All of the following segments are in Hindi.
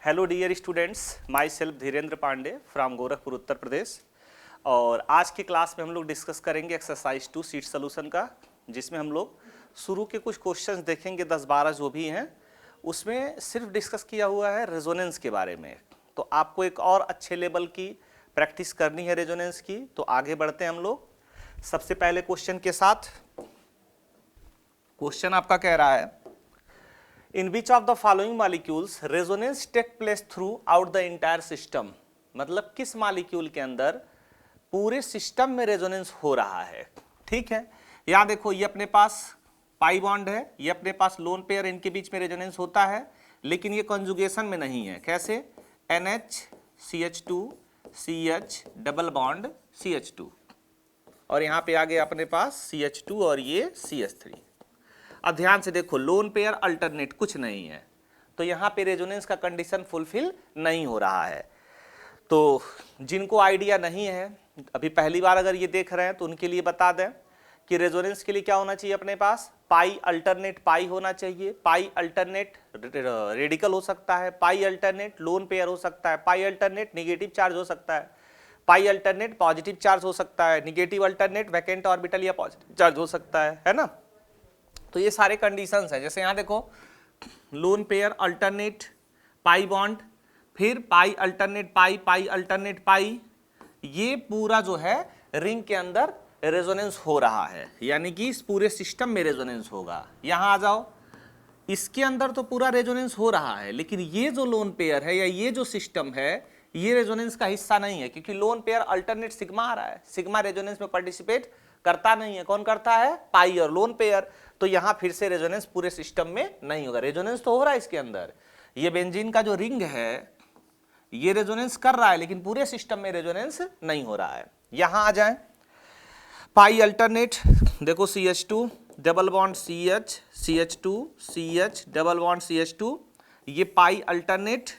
Hello dear students, myself Dhirendra Pandey from Gorakhpur Uttar Pradesh. और आज की क्लास में हम लोग डिस्कस करेंगे एक्सरसाइज 2 सीट सोल्यूशन का, जिसमें हम लोग शुरू के कुछ क्वेश्चंस देखेंगे 10-12 जो भी हैं। उसमें सिर्फ डिस्कस किया हुआ है रेजोनेंस के बारे में। तो आपको एक और अच्छे लेवल की प्रैक्टिस करनी है रेजोनेंस की। तो आगे बढ़ते हैं हम लोग सबसे पहले क्वेश्चन के साथ। क्वेश्चन आपका कह रहा है, in which of the following molecules resonance take place throughout the entire system. मतलब किस मॉलिक्यूल के अंदर पूरे सिस्टम में रेजोनेंस हो रहा है। ठीक है, यहां देखो ये अपने पास पाई बॉन्ड है, ये अपने पास लोन पेयर, इनके बीच में रेजोनेंस होता है, लेकिन ये कंजुगेशन में नहीं है। कैसे? NH CH2CH double bond CH2 और यहां पे आ गया अपने पास CH2 और ये CH3। अब ध्यान से देखो, लोन पेयर अल्टरनेट कुछ नहीं है, तो यहां पे रेजोनेंस का कंडीशन फुलफिल नहीं हो रहा है। तो जिनको आइडिया नहीं है, अभी पहली बार अगर ये देख रहे हैं, तो उनके लिए बता दें कि रेजोनेंस के लिए क्या होना चाहिए अपने पास, पाई अल्टरनेट पाई होना चाहिए। पाई अल्टरनेट रेडिकल हो सकता है, पाई अल्टरनेट लोन पेयर हो सकता है, पाई अल्टरनेट निगेटिव चार्ज हो सकता है, पाई अल्टरनेट पॉजिटिव चार्ज हो सकता है, निगेटिव अल्टरनेट वैकेंट ऑर्बिटल या पॉजिटिव चार्ज हो सकता है ना। तो ये सारे कंडीशंस हैं। जैसे यहां देखो, loan pair alternate pi bond, फिर पाई अल्टरनेट पाई, पाई अल्टरनेट पाई, ये पूरा जो है रिंग के अंदर रेजोनेंस हो रहा है, यानी कि इस पूरे सिस्टम में रेजोनेंस होगा। यहां आ जाओ, इसके अंदर तो पूरा रेजोनेंस हो रहा है, लेकिन ये जो लोन पेयर है या ये जो सिस्टम है, ये रेजोनेंस का हिस्सा नहीं है, क्योंकि लोन पेयर अल्टरनेट सिग्मा आ रहा है। सिग्मा रेजोनेंस में पार्टिसिपेट करता नहीं है। कौन करता है? पाई और लोन पेयर। तो यहां फिर से रेजोनेंस पूरे सिस्टम में नहीं होगा। रेजोनेंस तो हो रहा है इसके अंदर, ये बेंजीन का जो रिंग है ये रेजोनेंस कर रहा है, लेकिन पूरे सिस्टम में रेजोनेंस नहीं हो रहा है। यहां आ जाए, पाई अल्टरनेट देखो, CH2 double bond CH, CH2 CH double bond CH2, ये पाई अल्टरनेट,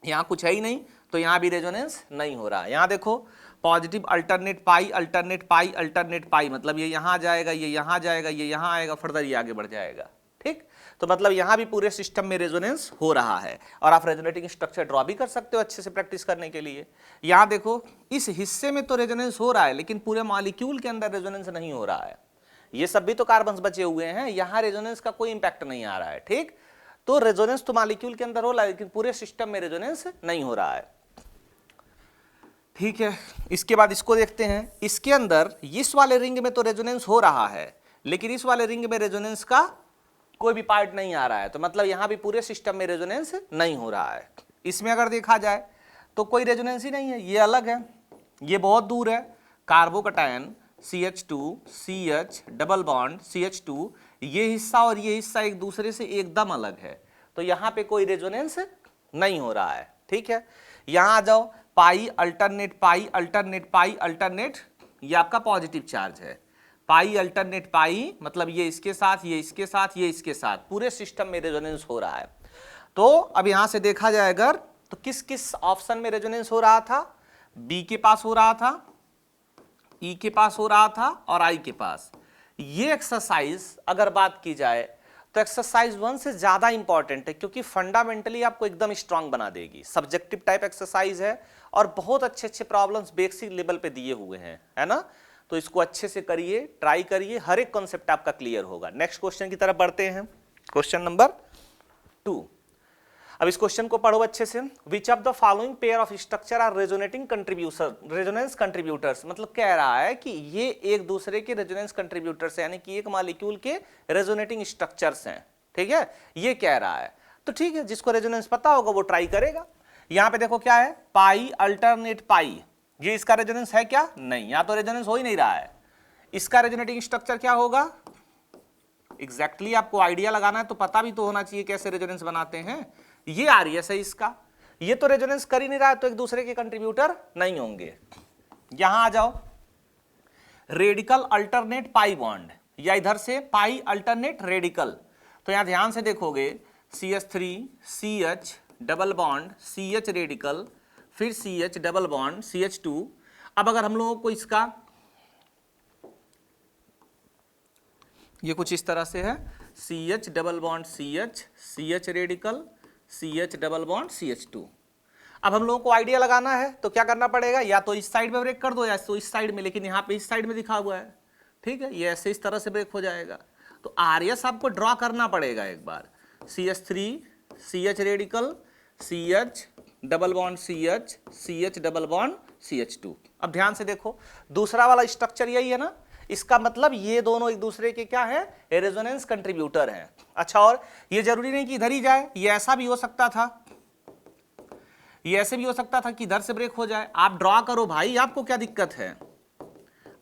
यहां कुछ है ही नहीं, तो यहां भी रेजोनेंस नहीं हो रहा है। यहां देखो, पॉजिटिव अल्टरनेट पाई अल्टरनेट पाई अल्टरनेट पाई, मतलब ये यहां जाएगा, ये यहां जाएगा, ये यहां आएगा, फर्दर ये आगे बढ़ जाएगा। ठीक, तो मतलब यहां भी पूरे सिस्टम में रेजोनेंस हो रहा है। और आप रेजोनेटिंग स्ट्रक्चर ड्रॉ भी कर सकते हो अच्छे से प्रैक्टिस करने के लिए। यहां देखो, इस हिस्से में तो रेजोनेंस हो रहा है, लेकिन पूरे मॉलिक्यूल के अंदर रेजोनेंस नहीं हो रहा है। ये सब भी तो कार्बन्स बचे हुए हैं, यहां रेजोनेंस का कोई इंपैक्ट नहीं आ रहा है। ठीक, तो रेजोनेंस तो मॉलिक्यूल के अंदर हो रहा है, लेकिन पूरे सिस्टम में रेजोनेंस नहीं हो रहा है। ठीक है, इसके बाद इसको देखते हैं। इसके अंदर इस वाले रिंग में तो रेजोनेंस हो रहा है, लेकिन इस वाले रिंग में रेजोनेंस का कोई भी पार्ट नहीं आ रहा है, तो मतलब यहां भी पूरे सिस्टम में रेजोनेंस नहीं हो रहा है। इसमें अगर देखा जाए तो कोई रेजोनेंस ही नहीं है, ये अलग है, ये बहुत दूर है। Carbocation CH2 CH double bond CH2, ये हिस्सा और ये हिस्सा एक दूसरे से एकदम अलग है, तो यहां पे कोई रेजोनेंस नहीं हो रहा है। ठीक है, यहां आ जाओ, पाई अल्टरनेट पाई अल्टरनेट पाई अल्टरनेट, ये आपका पॉजिटिव चार्ज है। पाई अल्टरनेट पाई, मतलब ये इसके साथ, ये इसके साथ, ये इसके साथ, पूरे सिस्टम में रेजोनेंस हो रहा है। तो अब यहां से देखा जाए अगर, तो किस किस ऑप्शन में रेजोनेंस हो रहा था? बी के पास हो रहा था, ई के पास हो रहा था, और आई के पास। ये एक्सरसाइज अगर बात की जाए तो एक्सरसाइज 1 से ज्यादा इंपॉर्टेंट है, क्योंकि फंडामेंटली आपको एकदम स्ट्रांग बना देगी। सब्जेक्टिव टाइप एक्सरसाइज है और बहुत अच्छे अच्छे प्रॉब्लम्स बेसिक लेवल पे दिए हुए हैं, है ना। तो इसको अच्छे से करिए, ट्राई करिए, हर एक कॉन्सेप्ट आपका क्लियर होगा। नेक्स्ट क्वेश्चन की तरफ बढ़ते हैं, क्वेश्चन नंबर 2। अब इस क्वेश्चन को पढ़ो अच्छे से। Which of the following pair of structure are resonating contributor, resonance contributors, मतलब कह रहा है कि ये एक दूसरे के रेजोनेंस कंट्रीब्यूटर्स, यानी कि एक मॉलिक्यूल के रेजोनेटिंग स्ट्रक्चर्स हैं। ठीक है, ये कह रहा है। तो ठीक है, जिसको रेजोनेंस पता होगा वो ट्राई करेगा। यहां पे देखो क्या है, पाई अल्टरनेट पाई, ये इसका रेजोनेंस है क्या? नहीं, यहां तो रेजोनेंस हो ही नहीं रहा है। इसका रेजोनेटिंग स्ट्रक्चर क्या होगा? एग्जैक्टली आपको आइडिया लगाना है, तो पता भी तो होना चाहिए कैसे रेजोनेंस बनाते हैं। ये RS है इसका, ये तो रेजोनेंस कर ही नहीं रहा है, तो एक दूसरे के कंट्रीब्यूटर नहीं होंगे। यहां आ जाओ, रेडिकल अल्टरनेट पाई बॉन्ड, या इधर से पाई अल्टरनेट रेडिकल, तो यहां ध्यान से देखोगे, CH3 CH double bond CH radical, फिर CH डबल बॉन्ड CH2। अब अगर हम लोगों को इसका, ये कुछ इस तरह से है, CH double bond CH, CH radical, CH double bond CH2। अब हम लोगों को आइडिया लगाना है तो क्या करना पड़ेगा, या तो इस साइड में ब्रेक कर दो या तो इस साइड में, लेकिन यहाँ पे इस साइड में लिखा हुआ है, ठीक है, ये ऐसे इस तरह से ब्रेक हो जाएगा। तो RS आपको ड्रॉ करना पड़ेगा एक बार, CH3 CH radical CH double bond CH CH double bond CH2। अब ध्यान से देखो, दूसरा वाला स्ट्रक्चर यही है ना, इसका मतलब ये दोनों एक दूसरे के क्या है, रेजोनेंस कंट्रीब्यूटर हैं। अच्छा, और ये जरूरी नहीं कि इधर ही जाए, ये ऐसा भी हो सकता था, ये ऐसे भी हो सकता था कि इधर से ब्रेक हो जाए। आप ड्रॉ करो भाई, आपको क्या दिक्कत है,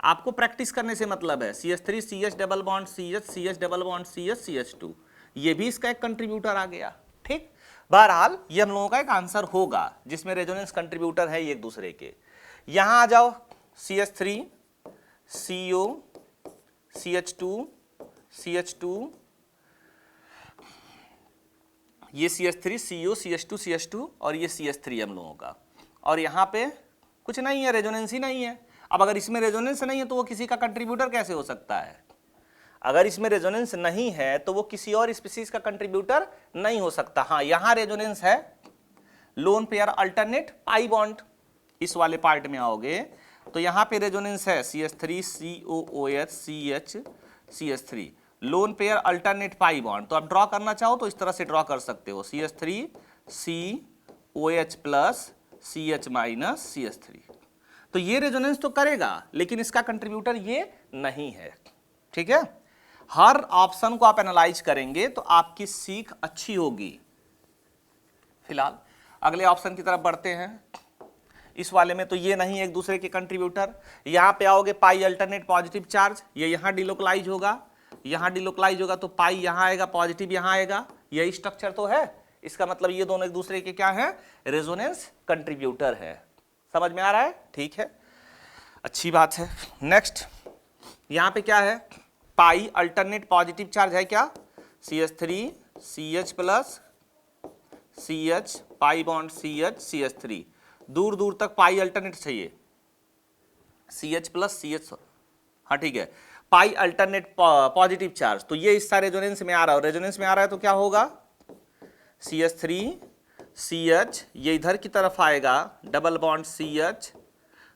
आपको प्रैक्टिस करने से मतलब है। CH3 CH double bond CH CH double bond CH CH2, ये भी इसका एक कंट्रीब्यूटर आ गया। ठीक, बहरहाल ये हम लोगों का एक आंसर होगा जिसमें रेजोनेंस कंट्रीब्यूटर है एक दूसरे के। यहां आ जाओ, CH3 CO CH2 CH2, ये CH3 CO CH2 CH2 और ये CH3 हम लोगों का, और यहां पे कुछ नहीं है, रेजोनेंस ही नहीं है। अब अगर इसमें रेजोनेंस नहीं है तो वो किसी का कंट्रीब्यूटर कैसे हो सकता है, अगर इसमें रेजोनेंस नहीं है तो वो किसी और स्पीसीज का कंट्रीब्यूटर नहीं हो सकता। हाँ, यहां रेजोनेंस है, lone pair alternate pi bond, इस वाले पार्ट में आओगे तो यहां पे रेजोनेंस है CH3 COOH CH CH3, loan pair alternate pi bond. तो आप ड्रॉ करना चाहो तो इस तरह से ड्रॉ कर सकते हो, CH3 COH plus CH minus CH3। तो ये रेजोनेंस तो करेगा लेकिन इसका कंट्रीब्यूटर ये नहीं है। ठीक है, हर ऑप्शन को आप एनालाइज करेंगे तो आपकी सीख अच्छी होगी। फिलहाल अगले ऑप्शन की तरफ बढ़ते हैं। इस वाले में तो ये नहीं एक दूसरे के कंट्रीब्यूटर। यहां पे आओगे, पाई अल्टरनेट पॉजिटिव चार्ज, ये यहां डिलोकलाइज होगा, यहां डिलोकलाइज होगा तो पाई यहां आएगा, पॉजिटिव यहां आएगा, यही स्ट्रक्चर तो है। इसका मतलब ये दोनों एक दूसरे के क्या है, रेजोनेंस कंट्रीब्यूटर है। समझ में आ रहा है? ठीक है, अच्छी बात है। नेक्स्ट यहां पे क्या है, पाई अल्टरनेट पॉजिटिव चार्ज है क्या, CH3 CH plus CH pi bond CH CH3, दूर दूर तक पाई अल्टरनेट चाहिए, CH प्लस CH, हाँ ठीक है, पाई अल्टरनेट पॉजिटिव चार्ज। तो ये हिस्सा रेजोनेंस में आ रहा है, रेजोनेंस में आ रहा है तो क्या होगा, CH3 CH, ये इधर की तरफ आएगा डबल बॉन्ड CH,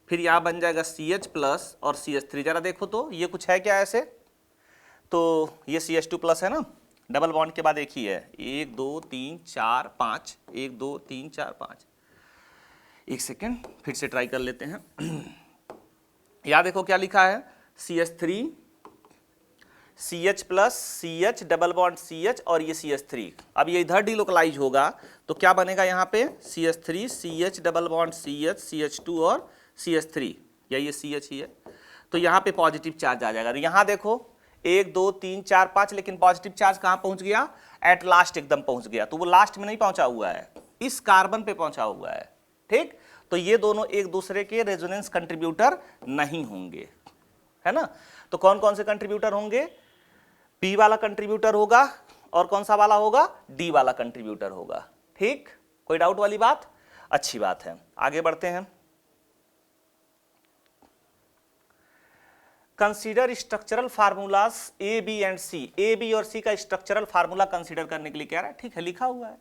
फिर यहां बन जाएगा CH प्लस और CH3। जरा देखो तो ये कुछ है क्या ऐसे, तो ये CH2 प्लस है ना, डबल बॉन्ड के बाद एक ही है, 1 2 3 4 5, 1 2 3 4 5। एक सेकेंड फिर से ट्राई कर लेते हैं। यहां देखो क्या लिखा है, CH3 CH plus CH double bond CH और ये CH3। अब ये इधर डिलोकलाइज होगा तो क्या बनेगा यहाँ पे, CH3 CH double bond CH CH2 और CH3, या ये CH ही है, तो यहाँ पे पॉजिटिव चार्ज आ जाएगा। यहाँ देखो 1 2 3 4 5, लेकिन पॉजिटिव चार्ज कहाँ पहुंच गया, एट लास्ट एकदम पहुंच गया, तो वो लास्ट में नहीं पहुंचा हुआ है, इस कार्बन पे पहुंचा हुआ है। ठीक, तो ये दोनों एक दूसरे के रेजोनेंस कंट्रीब्यूटर नहीं होंगे, है ना। तो कौन कौन से कंट्रीब्यूटर होंगे, P वाला कंट्रीब्यूटर होगा, और कौन सा वाला होगा, D वाला कंट्रीब्यूटर होगा। ठीक, कोई डाउट वाली बात, अच्छी बात है। आगे बढ़ते हैं। Consider structural formulas A B and C, A B और C का स्ट्रक्चरल फार्मूला कंसीडर करने के लिए कह रहा है। ठीक है, लिखा हुआ है,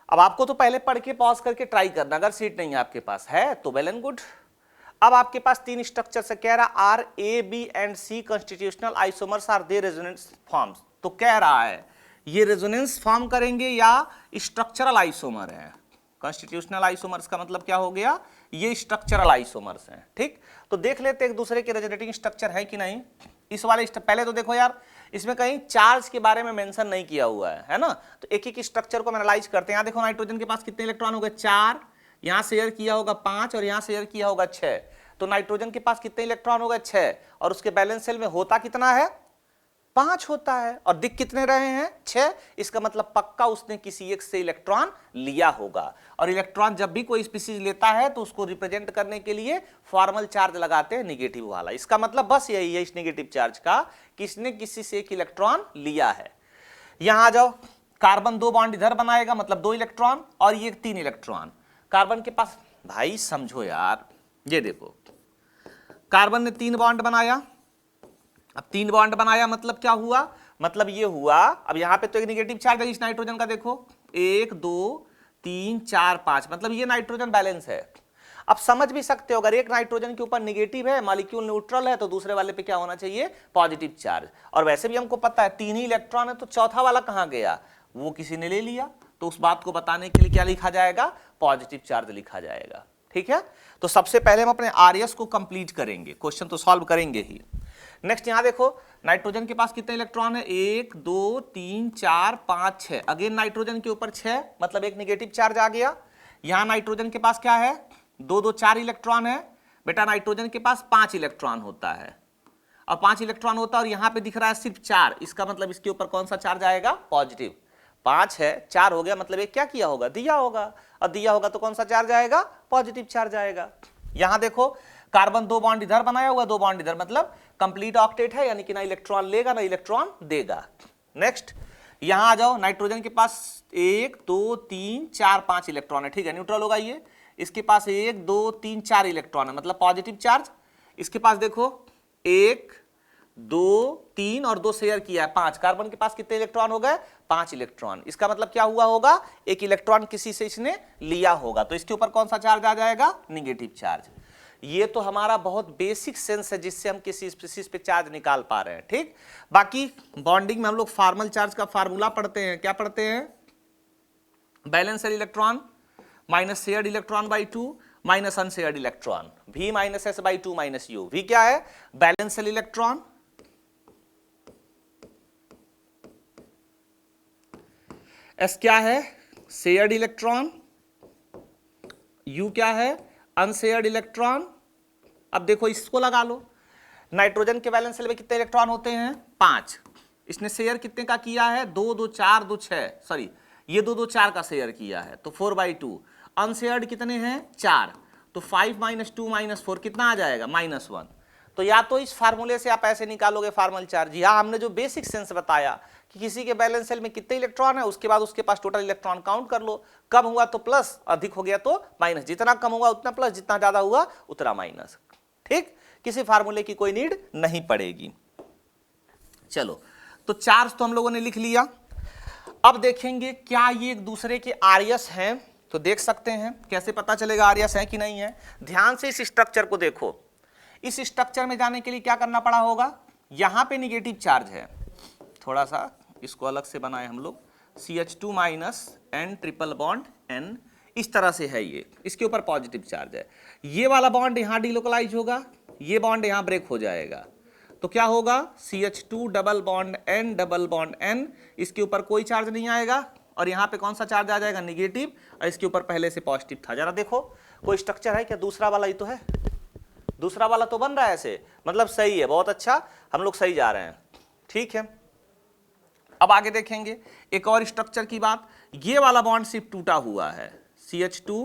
अब आपको तो पहले पढ़ के पॉज करके ट्राई करना, अगर सीट नहीं है आपके पास है तो वेल एंड गुड। अब आपके पास तीन स्ट्रक्चर से कह रहा, are A B and C constitutional isomers are they resonance forms. तो कह रहा है ये रेजोनेंस फॉर्म करेंगे या स्ट्रक्चरल आइसोमर है। कॉन्स्टिट्यूशनल आइसोमर्स का मतलब क्या हो गया, ये स्ट्रक्चरल आइसोमर्स हैं। ठीक, तो देख लेते एक दूसरे के रेजोनेटिंग स्ट्रक्चर है कि नहीं। इस वाले पहले तो देखो यार, इसमें कहीं चार्ज के बारे में मेंशन नहीं किया हुआ है ना, तो एक एक स्ट्रक्चर को एनालाइज करते हैं। यहाँ देखो नाइट्रोजन के पास कितने इलेक्ट्रॉन हो गए, 4, यहां शेयर किया होगा 5 और यहां शेयर किया होगा 6, तो नाइट्रोजन के पास कितने इलेक्ट्रॉन हो गए, 6, और उसके बैलेंस सेल में होता कितना है, 5 होता है, और दिख कितने रहे हैं, 6। इसका मतलब पक्का उसने किसी एक से इलेक्ट्रॉन लिया होगा, और इलेक्ट्रॉन जब भी कोई स्पीसीज लेता है तो उसको रिप्रेजेंट करने के लिए फॉर्मल चार्ज लगाते हैं, निगेटिव वाला। इसका मतलब बस यही है इस निगेटिव चार्ज का, किसने किसी से एक इलेक्ट्रॉन लिया है। यहां आ जाओ, कार्बन 2 बॉन्ड इधर बनाएगा, मतलब 2 इलेक्ट्रॉन, और ये 3 इलेक्ट्रॉन। कार्बन के पास, भाई समझो यार, ये देखो कार्बन ने 3 बॉन्ड बनाया। अब 3 बॉन्ड बनाया मतलब क्या हुआ, मतलब ये हुआ, अब यहां पे तो एक निगेटिव चार्ज है इस नाइट्रोजन का, देखो 1 2 3 4 5, मतलब ये नाइट्रोजन बैलेंस है। अब समझ भी सकते हो अगर एक नाइट्रोजन के ऊपर निगेटिव है, मॉलिक्यूल न्यूट्रल है, तो दूसरे वाले पे क्या होना चाहिए, पॉजिटिव चार्ज। और वैसे भी हमको पता है 3 ही इलेक्ट्रॉन है, तो चौथा वाला कहां गया, वो किसी ने ले लिया, तो उस बात को बताने के लिए क्या लिखा जाएगा, पॉजिटिव चार्ज लिखा जाएगा। ठीक है, तो सबसे पहले हम अपने आरएस को कंप्लीट करेंगे, क्वेश्चन तो सॉल्व करेंगे ही। नेक्स्ट यहां देखो नाइट्रोजन के पास कितने इलेक्ट्रॉन है, 1 2 3 4 5 6, अगेन नाइट्रोजन के ऊपर 6, मतलब एक निगेटिव चार्ज आ गया। यहां नाइट्रोजन के पास क्या है, 2 2 4 इलेक्ट्रॉन है। बेटा नाइट्रोजन के पास 5 इलेक्ट्रॉन होता है, और 5 इलेक्ट्रॉन होता है, और यहां पे दिख रहा है सिर्फ 4, इसका मतलब इसके ऊपर कौन सा चार्ज आएगा, पॉजिटिव। 5 है, 4 हो गया, मतलब ये क्या किया होगा, दिया होगा, और दिया होगा तो कौन सा चार्ज आएगा, पॉजिटिव चार्ज आएगा। यहां देखो कार्बन 2 बॉन्ड इधर बनाया हुआ, 2 बॉन्ड इधर, मतलब कंप्लीट ऑक्टेट है, यानी कि ना इलेक्ट्रॉन लेगा ना इलेक्ट्रॉन देगा। नेक्स्ट यहां आ जाओ, नाइट्रोजन के पास 1 2 3 4 5 इलेक्ट्रॉन है, ठीक है, न्यूट्रल होगा ये। इसके पास 1 2 3 4 इलेक्ट्रॉन है, मतलब पॉजिटिव चार्ज। इसके पास देखो 1 2 3 और 2 शेयर किया है, 5। कार्बन के पास कितने इलेक्ट्रॉन हो गए, 5 इलेक्ट्रॉन। इसका मतलब क्या हुआ होगा, एक इलेक्ट्रॉन किसी से इसने लिया होगा, तो इसके ऊपर कौन सा चार्ज आ जाएगा, निगेटिव चार्ज। ये तो हमारा बहुत बेसिक सेंस है जिससे हम किसी स्पीशीज पे चार्ज निकाल पा रहे हैं। ठीक, बाकी बॉन्डिंग में हम लोग फॉर्मल चार्ज का फार्मूला पढ़ते हैं, क्या पढ़ते हैं, balancer electron minus shared electron by 2 minus unshared electron, V minus S by 2 minus you. V क्या है, बैलेंसर इलेक्ट्रॉन, S क्या है, शेयर्ड इलेक्ट्रॉन, U क्या है, अनशेयर्ड इलेक्ट्रॉन। अब देखो इसको लगा लो, नाइट्रोजन के वैलेंस शेल में कितने इलेक्ट्रॉन होते हैं, 5। इसने शेयर कितने का किया है, 2 2 4 2 6, सॉरी ये 2 2 4 का शेयर किया है, तो 4/2। अनशेयर्ड कितने हैं, 4, तो 5 - 2 - 4 कितना आ जाएगा, -1। तो या तो इस फार्मूले से आप ऐसे निकालोगे फॉर्मल चार्ज, या हमने जो बेसिक सेंस बताया कि किसी के बैलेंस शेल में कितने इलेक्ट्रॉन है, उसके बाद उसके पास टोटल इलेक्ट्रॉन काउंट कर लो, कम हुआ तो प्लस, अधिक हो गया तो माइनस, जितना कम हुआ उतना प्लस, जितना ज्यादा हुआ उतना माइनस। ठीक, किसी फार्मूले की कोई नीड नहीं पड़ेगी। चलो, तो चार्ज तो हम लोगों ने लिख लिया। अब देखेंगे क्या ये एक दूसरे के आरएस हैं, तो देख सकते हैं कैसे पता चलेगा आरएस है कि नहीं है। ध्यान से इस स्ट्रक्चर को देखो, इस स्ट्रक्चर में जाने के लिए क्या करना पड़ा होगा, यहां पे निगेटिव चार्ज है, थोड़ा सा इसको अलग से बनाए हम लोग, CH2 - N triple bond N, इस तरह से है ये, इसके ऊपर पॉजिटिव चार्ज है। ये वाला बॉन्ड यहां डिलोकलाइज होगा, ये बॉन्ड यहां ब्रेक हो जाएगा, तो क्या होगा, CH2 double bond N double bond N, इसके ऊपर कोई चार्ज नहीं आएगा, और यहां पे कौन सा चार्ज आ जाएगा, निगेटिव, और इसके ऊपर पहले से पॉजिटिव था। जरा देखो कोई स्ट्रक्चर है क्या, दूसरा वाला ही तो है, दूसरा वाला तो बन रहा है ऐसे, मतलब सही है, बहुत अच्छा, हम लोग सही जा रहे हैं। ठीक है, अब आगे देखेंगे एक और स्ट्रक्चर की बात, ये वाला बॉन्ड सिर्फ टूटा हुआ है, CH2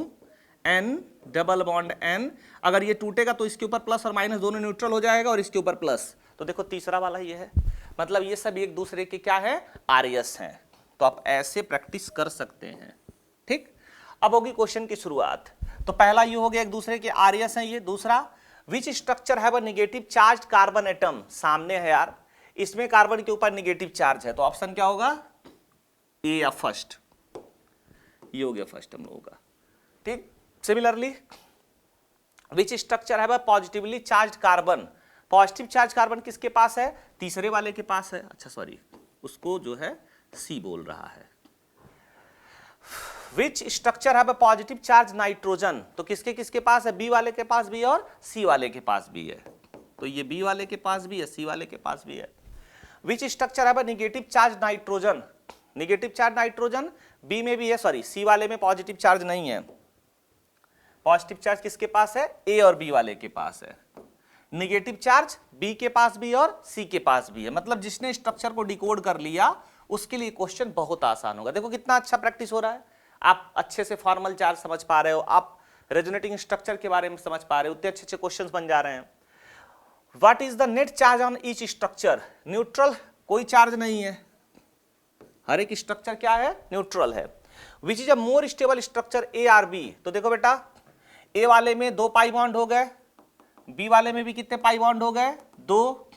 N double bond N, अगर ये टूटेगा तो इसके ऊपर प्लस और माइनस दोनों न्यूट्रल हो जाएगा, और इसके ऊपर प्लस, तो देखो तीसरा वाला ये है, मतलब ये सब एक दूसरे के क्या है, आरएस हैं। तो आप ऐसे प्रैक्टिस कर सकते हैं। ठीक, अब होगी क्वेश्चन की शुरुआत। तो पहला ये हो गया एक दूसरे के आरएस हैं ये। दूसरा, विच structure have a negative charge carbon atom, सामने है यार, इसमें कार्बन के ऊपर नेगेटिव चार्ज है, तो ऑप्शन क्या होगा, ए या फर्स्ट, ये हो गया फर्स्ट हम लोगों का। ठीक, similarly which structure have a positively charge carbon, positive charge carbon किसके पास है, तीसरे वाले के पास है, अच्छा सॉरी उसको जो है सी बोल रहा है। Which structure have a positive charge nitrogen, तो किसके किसके पास है, बी वाले के पास भी और सी वाले के पास भी है, तो ये बी वाले के पास भी है, सी वाले के पास भी है। Which structure have a negative charge nitrogen, negative charge nitrogen B में भी है, सॉरी सी वाले में पॉजिटिव चार्ज नहीं है, पॉजिटिव चार्ज किसके पास है, ए और बी वाले के पास है। नेगेटिव चार्ज बी के पास भी और सी के पास भी है, मतलब जिसने स्ट्रक्चर को डिकोड कर लिया उसके लिए क्वेश्चन बहुत आसान होगा। देखो कितना अच्छा प्रैक्टिस हो रहा है, आप अच्छे से फॉर्मल चार्ज समझ पा रहे हो, आप रेजोनेटिंग स्ट्रक्चर के बारे में समझ पा रहे हो, उतने अच्छे अच्छे क्वेश्चंस बन जा रहे हैं। What is the net charge on each structure, neutral, कोई चार्ज नहीं है, हर एक स्ट्रक्चर क्या है, न्यूट्रल है। Which is a more stable structure, A or B, तो देखो बेटा ए वाले में 2 पाई बॉन्ड हो गए, बी वाले में भी कितने पाई बॉन्ड हो गए, 2,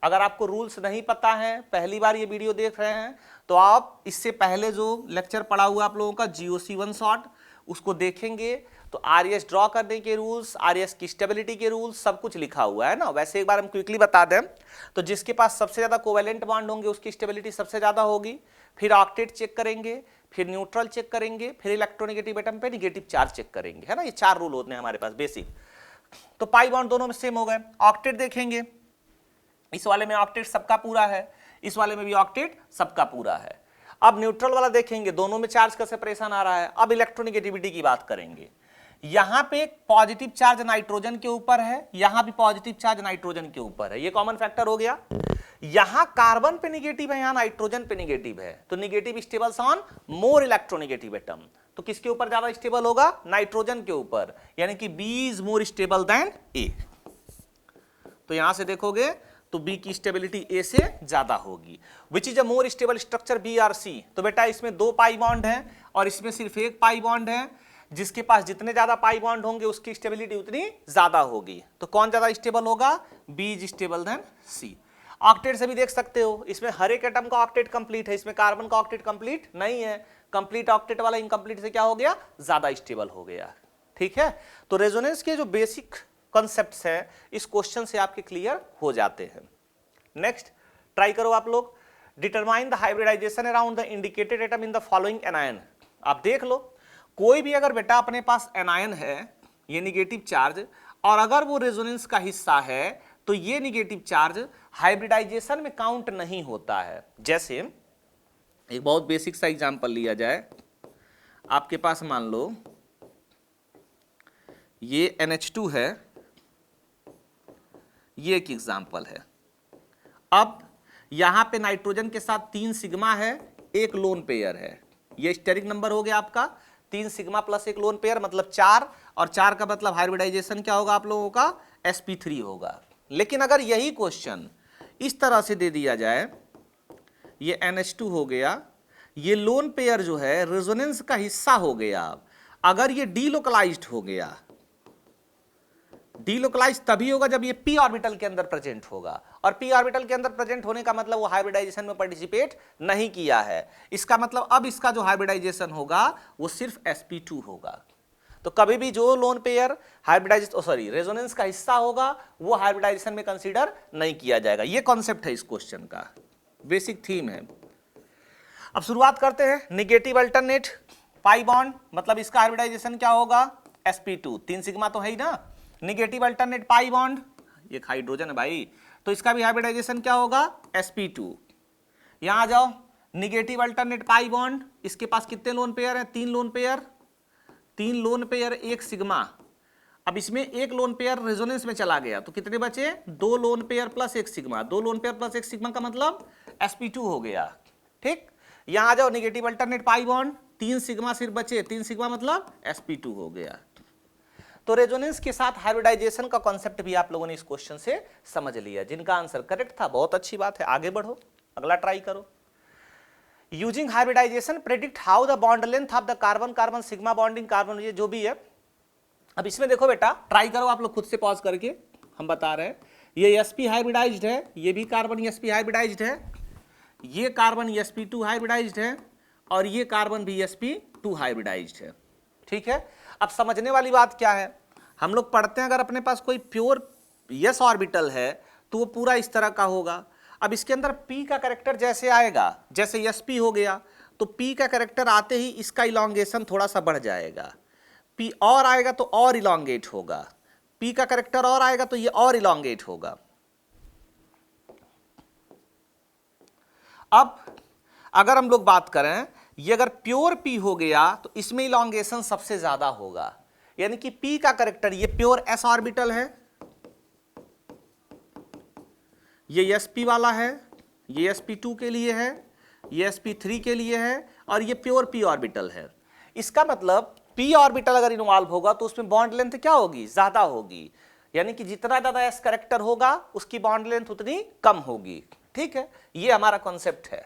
अगर आपको रूल्स नहीं पता है, पहली बार ये वीडियो देख रहे हैं, तो आप इससे पहले जो लेक्चर पढ़ा हुआ आप लोगों का GOC1 शॉर्ट, उसको देखेंगे तो RES ड्रॉ करने के रूल्स, RES की स्टेबिलिटी के रूल्स सब कुछ लिखा हुआ है ना। वैसे एक बार हम क्विकली बता दें तो जिसके पास सबसे ज्यादा कोवेलेंट बॉन्ड होंगे उसकी स्टेबिलिटी सबसे ज्यादा होगी, फिर ऑक्टेट चेक करेंगे, फिर न्यूट्रल चेक करेंगे, फिर इलेक्ट्रोनेगेटिव एटम पे नेगेटिव चार्ज चेक करेंगे, है ना। ये 4 रूल होते हैं हमारे पास बेसिक। तो पाई बॉन्ड दोनों में सेम हो गए। ऑक्टेट देखेंगे, इस वाले में ऑक्टेट सबका पूरा है, इस वाले में भी ऑक्टेट सबका पूरा है। अब न्यूट्रल वाला देखेंगे, दोनों में चार्ज का सेपरेशन आ रहा है। अब इलेक्ट्रोनेगेटिविटी की बात करेंगे, यहां पे पॉजिटिव चार्ज नाइट्रोजन के ऊपर है, यहां भी पॉजिटिव चार्ज नाइट्रोजन के ऊपर है, ये कॉमन फैक्टर हो गया। यहां कार्बन पे निगेटिव है, यहां नाइट्रोजन पे निगेटिव है, तो negative stables on more electronegative atom, तो किसके ऊपर ज्यादा स्टेबल होगा? नाइट्रोजन के ऊपर, यानी कि B is more stable then A। तो यहां से देखोगे तो B की स्टेबिलिटी A से ज्यादा होगी। विच is a more stable structure B और C? तो बेटा इसमें 2 पाई बॉन्ड है और इसमें सिर्फ 1 पाई बॉन्ड है। जिसके पास जितने ज्यादा पाई बॉन्ड होंगे उसकी स्टेबिलिटी उतनी ज्यादा होगी। तो कौन ज्यादा स्टेबल होगा? B is stable then C। Octet से भी देख सकते हो, इसमें हर एक एटम का ऑक्टेट कंप्लीट है, इसमें कार्बन का ऑक्टेट कंप्लीट नहीं है। कंप्लीट ऑक्टेट वाला इनकम्प्लीट से क्या हो गया? ज्यादा स्टेबल हो गया। ठीक है, तो रेजोनेंस के जो बेसिक कॉन्सेप्ट्स हैं इस क्वेश्चन से आपके क्लियर हो जाते हैं। नेक्स्ट ट्राई करो आप लोग, determine the hybridization around the indicated atom in the following anion. आप देख लो, कोई भी अगर बेटा अपने पास एनायन है, ये निगेटिव चार्ज, और अगर वो रेजोनेंस का हिस्सा है तो ये निगेटिव चार्ज हाइब्रिडाइजेशन में काउंट नहीं होता है। जैसे एक बहुत बेसिक सा एग्जांपल लिया जाए, आपके पास मान लो ये NH2 है, ये एक एग्जांपल है। अब यहां पे नाइट्रोजन के साथ 3 सिग्मा है, एक लोन पेयर है, ये स्टेरिक नंबर हो गया आपका। 3 सिग्मा प्लस एक लोन पेयर मतलब 4, और 4 का मतलब हाइब्रिडाइजेशन क्या होगा आप लोगों का? sp3 होगा। लेकिन अगर यही क्वेश्चन इस तरह से दे दिया जाए, ये NH2 हो गया, ये लोन पेयर जो है रेजोनेंस का हिस्सा हो गया, अगर ये डीलोकलाइज्ड हो गया, डीलोकलाइज तभी होगा जब ये p ऑर्बिटल के अंदर प्रेजेंट होगा, और p ऑर्बिटल के अंदर प्रेजेंट होने का मतलब वो हाइब्रिडाइजेशन में पार्टिसिपेट नहीं किया है। इसका मतलब अब इसका जो हाइब्रिडाइजेशन होगा वो सिर्फ sp2 होगा। तो कभी भी जो लोन पेयर हाइब्रिडाइजेशन रेजोनेंस का हिस्सा होगा वो हाइब्रिडाइजेशन में कंसीडर नहीं किया जाएगा। ये कॉन्सेप्ट है इस क्वेश्चन का, बेसिक थीम है। अब शुरुआत करते हैं। निगेटिव अल्टरनेट पाई बॉन्ड मतलब इसका हाइब्रिडाइजेशन क्या होगा? sp2, 3 सिग्मा तो है ही ना। निगेटिव अल्टरनेट पाई बॉन्ड, ये हाइड्रोजन है भाई, तो इसका भी हाइब्रिडाइजेशन क्या होगा? sp2। यहां आ जाओ, निगेटिव अल्टरनेट पाई बॉन्ड, इसके पास कितने लोन पेयर हैं? 3 lone pair, 3 lone pair 1 sigma. अब इसमें एक लोन पेयर रेजोनेंस में चला गया तो कितने बचे? 2 lone pair plus 1 sigma. 2 lone pair plus 1 sigma का मतलब sp2 हो गया। ठीक, यहां आ जाओ, negative alternate pi bond, 3 sigma सिर्फ बचे, 3 सिग्मा मतलब sp2 हो गया। तो रेजोनेंस के साथ हाइब्रिडाइजेशन का कॉन्सेप्ट भी आप लोगों ने इस क्वेश्चन से समझ लिया। जिनका आंसर करेक्ट था बहुत अच्छी बात है, आगे बढ़ो, अगला ट्राई करो। Using hybridization predict how the bond length of the carbon carbon sigma bonding carbon, ये जो भी है। अब इसमें देखो बेटा, ट्राई करो आप लोग खुद से पॉज करके, हम बता रहे हैं। ये sp हाइब्रिडाइज्ड है, ये भी कार्बन sp हाइब्रिडाइज्ड है, ये कार्बन sp2 हाइब्रिडाइज्ड है, और ये कार्बन भी sp2 हाइब्रिडाइज्ड है। ठीक है, अब समझने वाली बात क्या है, हम लोग पढ़ते हैं अगर अपने पास कोई प्योर s ऑर्बिटल है तो वो पूरा इस तरह का होगा। अब इसके अंदर p का कैरेक्टर जैसे आएगा, जैसे sp हो गया तो p का कैरेक्टर आते ही इसका इलॉन्गेशन थोड़ा सा बढ़ जाएगा, p और आएगा तो और इलॉन्गेट होगा, p का कैरेक्टर और आएगा तो ये और इलॉन्गेट होगा। अब अगर हम लोग बात करें, ये अगर प्योर p हो गया तो इसमें इलॉन्गेशन सबसे ज्यादा होगा, यानी कि p का कैरेक्टर, ये प्योर s ऑर्बिटल है, ये sp वाला है, ये sp2 के लिए है, ये sp3 के लिए है, और ये प्योर p ऑर्बिटल है। इसका मतलब p ऑर्बिटल अगर इन्वॉल्व होगा तो उसमें बॉन्ड लेंथ क्या होगी? ज्यादा होगी, यानी कि जितना ज्यादा s कैरेक्टर होगा उसकी बॉन्ड लेंथ उतनी कम होगी। ठीक है, ये हमारा कॉन्सेप्ट है।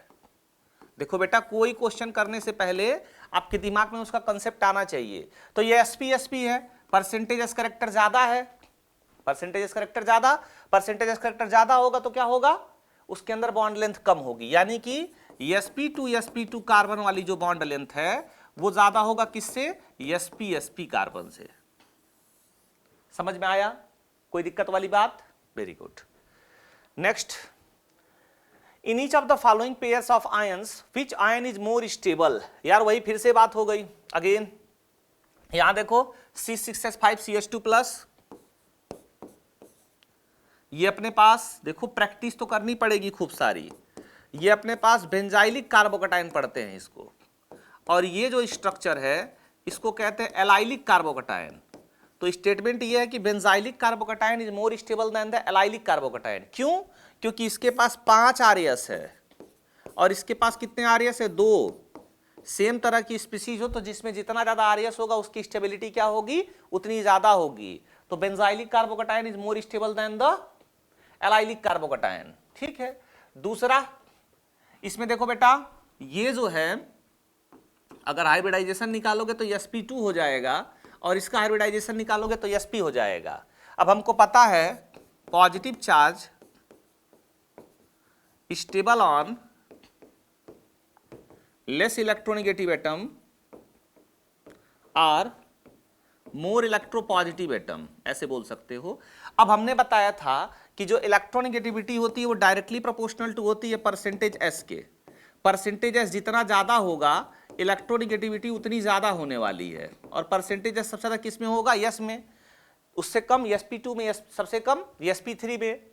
देखो बेटा, कोई क्वेश्चन करने से पहले आपके दिमाग में उसका कंसेप्ट आना चाहिए। तो ये sp है, परसेंटेज s कैरेक्टर ज्यादा है, परसेंटेज करेक्टर ज्यादा, परसेंटेज करेक्टर ज्यादा होगा तो क्या होगा, उसके अंदर बॉन्ड लेंथ कम होगी, यानी कि sp2 कार्बन वाली जो बॉन्ड लेंथ है वो ज्यादा होगा किससे, sp कार्बन से। समझ में आया, कोई दिक्कत वाली बात, very good. Next, in each of the following pairs of ions which ion is more stable. यार वही फिर से बात हो गई अगेन, यहां देखो C6H5CH2+, ये अपने पास देखो प्रैक्टिस तो करनी पड़ेगी खूब सारी, ये अपने पास बेंजाइलिक कार्बोकटाइन पढ़ते हैं इसको, और ये जो स्ट्रक्चर है इसको कहते हैं एलाइलिक कार्बोकटाइन। तो स्टेटमेंट ये है कि benzylic कार्बोकटाइन is more stable than the allylic कार्बोकटाइन। क्यों, क्योंकि इसके पास 5 आरएस है और इसके पास कितने आरएस है, 2। सेम तरह की स्पीसीज हो तो जिसमें जितना ज्यादा आरएस होगा उसकी स्टेबिलिटी क्या होगी, उतनी ज्यादा होगी। तो benzylic कार्बोकटाइन is more stable than the allylic कार्बोकटाइन। ठीक है, दूसरा इसमें देखो बेटा, ये जो है अगर हाइब्रिडाइजेशन निकालोगे तो sp2 हो जाएगा और इसका हाइब्रिडाइजेशन निकालोगे तो sp हो जाएगा। अब हमको पता है positive charge stable on less electronegative atom और मोर इलेक्ट्रोपॉजिटिव एटम, ऐसे बोल सकते हो। अब हमने बताया था कि जो इलेक्ट्रोनेगेटिविटी होती है वो डायरेक्टली प्रोपोर्शनल टू होती है परसेंटेज एस के। परसेंटेज एस जितना ज्यादा होगा इलेक्ट्रोनेगेटिविटी उतनी ज्यादा होने वाली है, और परसेंटेज एस सबसे ज्यादा किस में होगा, यस में, उससे कम sp2 में, सबसे कम sp3 में।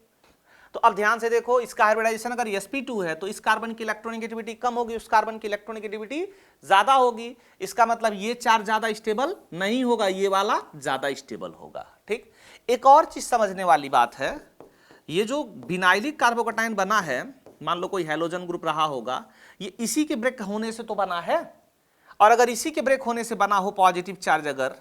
तो अब ध्यान से देखो, इसका हाइब्रिडाइजेशन अगर sp2 है तो इस कार्बन की इलेक्ट्रोनेगेटिविटी कम होगी, उस कार्बन की इलेक्ट्रोनेगेटिविटी ज्यादा होगी। इसका मतलब ये चार्ज ज्यादा स्टेबल नहीं होगा, ये वाला ज्यादा स्टेबल होगा। ठीक, एक और चीज समझने वाली बात है, ये जो विनाइलिक कार्बोकटाइन बना है, मान लो कोई हैलोजन ग्रुप रहा होगा, ये इसी के ब्रेक होने से तो बना है, और अगर इसी के ब्रेक होने से बना हो पॉजिटिव चार्ज अगर,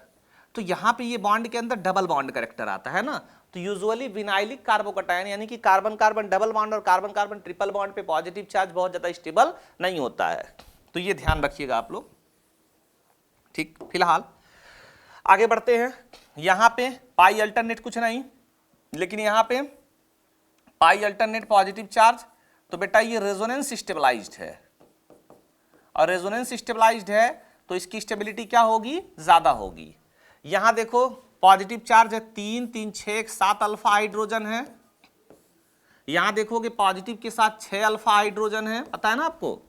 तो यहां पे ये बॉन्ड के अंदर डबल बॉन्ड कैरेक्टर आता है ना। तो यूजुअली विनाइलिक कार्बोकटाइन यानी कि कार्बन कार्बन डबल बॉन्ड और कार्बन कार्बन ट्रिपल बॉन्ड पे पॉजिटिव चार्ज बहुत ज्यादा स्टेबल नहीं होता है, तो ये ध्यान रखिएगा आप लोग। ठीक, फिलहाल आगे बढ़ते हैं। यहां पे पाई अल्टरनेट कुछ नहीं, लेकिन यहां पे पाई अल्टरनेट पॉजिटिव चार्ज, तो बेटा ये रेजोनेंस स्टेबलाइज्ड है, और रेजोनेंस स्टेबलाइज्ड है तो इसकी स्टेबिलिटी क्या होगी, ज्यादा होगी। यहां देखो पॉजिटिव चार्ज है 3 3 6 7 अल्फा हाइड्रोजन है, यहां देखोगे पॉजिटिव के साथ 6 अल्फा हाइड्रोजन है। पता है ना आपको,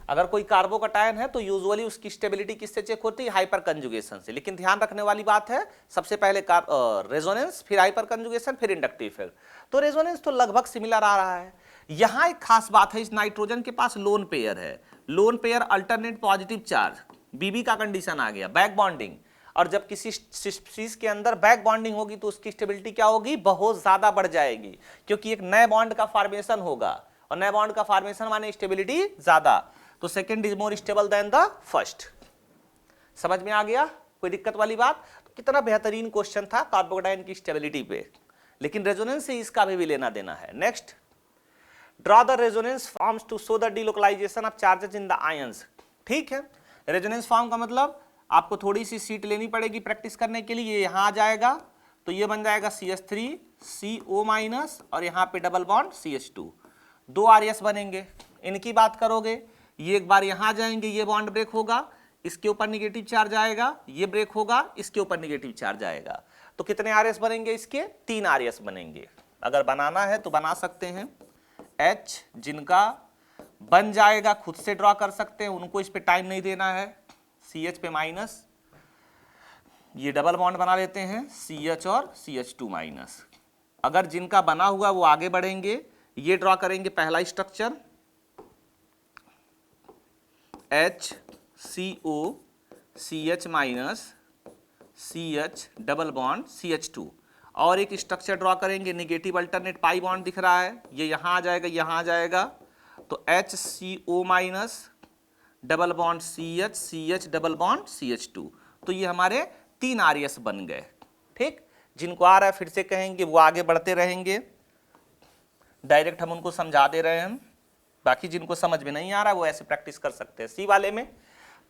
अगर कोई कार्बोकटायन है तो यूजुअली उसकी स्टेबिलिटी किससे चेक होती है, हाइपर कंजुगेशन से। लेकिन ध्यान रखने वाली बात है, सबसे पहले रेजोनेंस, फिर हाइपर कंजुगेशन, फिर इंडक्टिव इफेक्ट। तो रेजोनेंस तो लगभग सिमिलर आ रहा है। यहां एक खास बात है, इस नाइट्रोजन के पास लोन पेयर है, lone pair alternate positive charge, बीबी का कंडीशन आ गया, बैक बॉन्डिंग। और जब किसी स्पीसीज के अंदर बैक बॉन्डिंग होगी तो उसकी स्टेबिलिटी क्या होगी, बहुत ज्यादा बढ़ जाएगी, क्योंकि एक नए बॉन्ड का फॉर्मेशन होगा, और नए बॉन्ड का फॉर्मेशन माने स्टेबिलिटी ज्यादा। तो second is more stable than the first. समझ में आ गया, कोई दिक्कत वाली बात। तो कितना बेहतरीन क्वेश्चन था कार्बोकटाइन की स्टेबिलिटी पे, लेकिन रेजोनेंस से इसका भी लेना देना है। Next, draw the resonance forms to show the delocalization of charges in the ions. ठीक है, रेजोनेंस फॉर्म का मतलब आपको थोड़ी सी सीट लेनी पड़ेगी प्रैक्टिस करने के लिए। ये यहां आ जाएगा तो ये बन जाएगा CH3 CO- और यहां पे डबल बॉन्ड CH2, 2 RS बनेंगे। इनकी बात करोगे, ये एक बार यहां आ जाएंगे, ये बॉन्ड ब्रेक होगा, इसके ऊपर निगेटिव चार्ज आएगा, ये ब्रेक होगा, इसके ऊपर निगेटिव चार्ज आएगा। तो कितने RS बनेंगे इसके, 3 RS बनेंगे। अगर बनाना है तो बना सकते हैं। H जिनका बन जाएगा खुद से ड्रॉ कर सकते हैं, उनको इस पे टाइम नहीं देना है। CH पे माइनस, ये डबल बॉन्ड बना लेते हैं CH और CH2-। अगर जिनका बना हुआ वो आगे बढ़ेंगे, ये ड्रॉ करेंगे पहला structure HCO CH- CH double bond CH2, और एक स्ट्रक्चर ड्रॉ करेंगे नेगेटिव अल्टरनेट पाई बॉन्ड दिख रहा है, ये यहां आ जाएगा, यहां आ जाएगा, तो HCO- double bond CH CH double bond CH2। तो ये हमारे 3 RS बन गए। ठीक, जिनको आ रहा है फिर से कहेंगे, वो आगे बढ़ते रहेंगे, डायरेक्ट हम उनको समझा दे रहे हैं। बाकी जिनको समझ में नहीं आ रहा वो ऐसे प्रैक्टिस कर सकते हैं। सी वाले में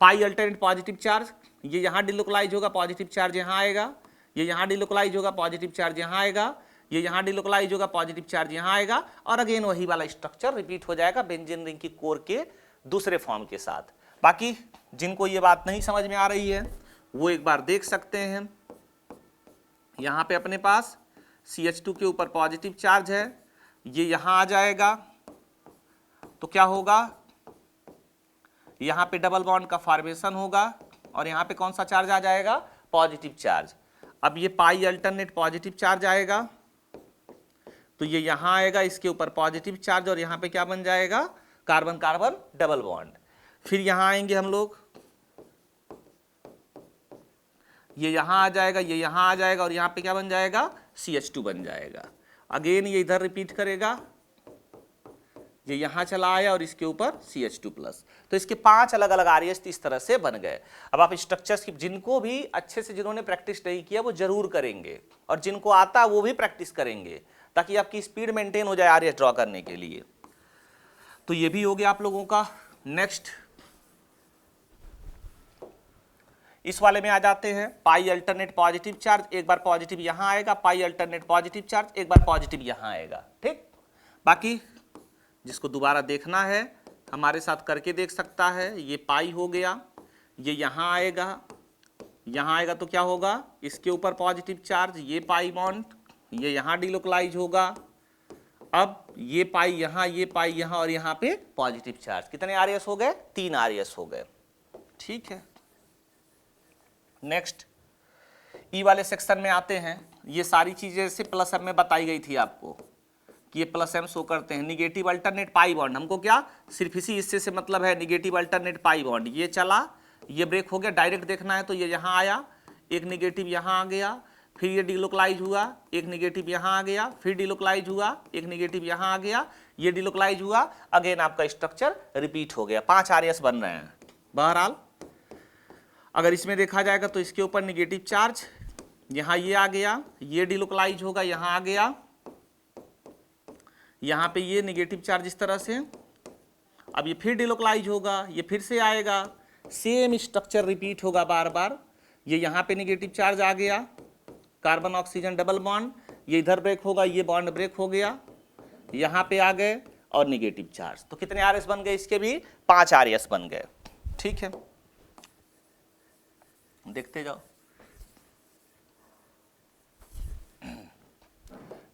पाई अल्टरनेट पॉजिटिव चार्ज, ये यहां डिलोकलाइज होगा, पॉजिटिव चार्ज यहां आएगा, ये यहाँ डिलोकलाइज होगा, पॉजिटिव चार्ज यहाँ आएगा, ये यहाँ डिलोकलाइज होगा, पॉजिटिव चार्ज यहाँ आएगा, और अगेन वही वाला स्ट्रक्चर रिपीट हो जाएगा बेंजीन रिंग की कोर के दूसरे फॉर्म के साथ। बाकी जिनको ये बात नहीं समझ में आ रही है वो एक बार देख सकते हैं। यहाँ पे अपने पास CH2 के ऊपर पॉजिटिव चार्ज है, ये यहाँ आ जाएगा तो क्या होगा, यहाँ पे डबल बॉन्ड का फॉर्मेशन होगा और यहाँ पे कौन सा चार्ज आ जाएगा, पॉजिटिव चार्ज। अब ये पाई अल्टरनेट पॉजिटिव चार्ज आएगा तो ये यहाँ आएगा, इसके ऊपर पॉजिटिव चार्ज और यहाँ पे क्या बन जाएगा, कार्बन कार्बन डबल बॉन्ड। फिर यहाँ आएंगे हम लोग, ये यहाँ आ जाएगा, ये यहाँ आ जाएगा और यहाँ पे क्या बन जाएगा, CH2 बन जाएगा। अगेन ये इधर रिपीट करेगा, ये यहाँ चला आया और इसके ऊपर CH2 प्लस। तो इसके 5 अलग अलग आरएस इस तरह से बन गए। अब आप स्ट्रक्चर्स की जिनको भी अच्छे से, जिन्होंने प्रैक्टिस नहीं किया वो जरूर करेंगे, और जिनको आता है वो भी प्रैक्टिस करेंगे, ताकि आपकी स्पीड मेंटेन हो जाए आरएस ड्रॉ करने के लिए। तो ये भी हो गया आप लोगों का। नेक्स्ट इस वाले में आ जाते हैं, पाई अल्टरनेट पॉजिटिव चार्ज, एक बार पॉजिटिव यहाँ आएगा, पाई अल्टरनेट पॉजिटिव चार्ज, एक बार पॉजिटिव यहाँ आएगा। ठीक, बाकी जिसको दोबारा देखना है हमारे साथ करके देख सकता है। ये पाई हो गया, ये यहाँ आएगा तो क्या होगा, इसके ऊपर पॉजिटिव चार्ज, ये पाई बॉन्ड, ये यहाँ डिलोकलाइज होगा। अब ये पाई यहाँ, ये पाई यहाँ और यहाँ पे पॉजिटिव चार्ज। कितने आरएस हो गए, 3 आरएस हो गए। ठीक है, नेक्स्ट ई वाले सेक्शन में आते हैं। ये सारी चीजें से प्लस एम में बताई गई थी आपको कि ये प्लस एम शो करते हैं। निगेटिव अल्टरनेट पाई बॉन्ड, हमको क्या सिर्फ इसी हिस्से से मतलब है, निगेटिव अल्टरनेट पाई बॉन्ड। ये चला, ये ब्रेक हो गया, डायरेक्ट देखना है तो ये यहाँ आया, एक निगेटिव यहाँ आ गया, फिर ये डिलोकलाइज हुआ, एक निगेटिव यहाँ आ गया, फिर डिलोकलाइज हुआ, एक निगेटिव यहाँ आ गया, ये डिलोकलाइज हुआ, अगेन आपका स्ट्रक्चर रिपीट हो गया। 5 आरएस बन रहे हैं। बहरहाल अगर इसमें देखा जाएगा तो इसके ऊपर निगेटिव चार्ज, यहाँ ये आ गया, ये डिलोकलाइज होगा, यहाँ आ गया, यहाँ पे ये निगेटिव चार्ज इस तरह से, अब ये फिर डिलोकलाइज होगा, ये फिर से आएगा, सेम स्ट्रक्चर रिपीट होगा बार बार। ये यहाँ पे निगेटिव चार्ज आ गया, कार्बन ऑक्सीजन डबल बॉन्ड, ये इधर ब्रेक होगा, ये बॉन्ड ब्रेक हो गया, यहाँ पे आ गए और निगेटिव चार्ज। तो कितने आरएस बन गए, इसके भी 5 आरएस बन गए। ठीक है, देखते जाओ।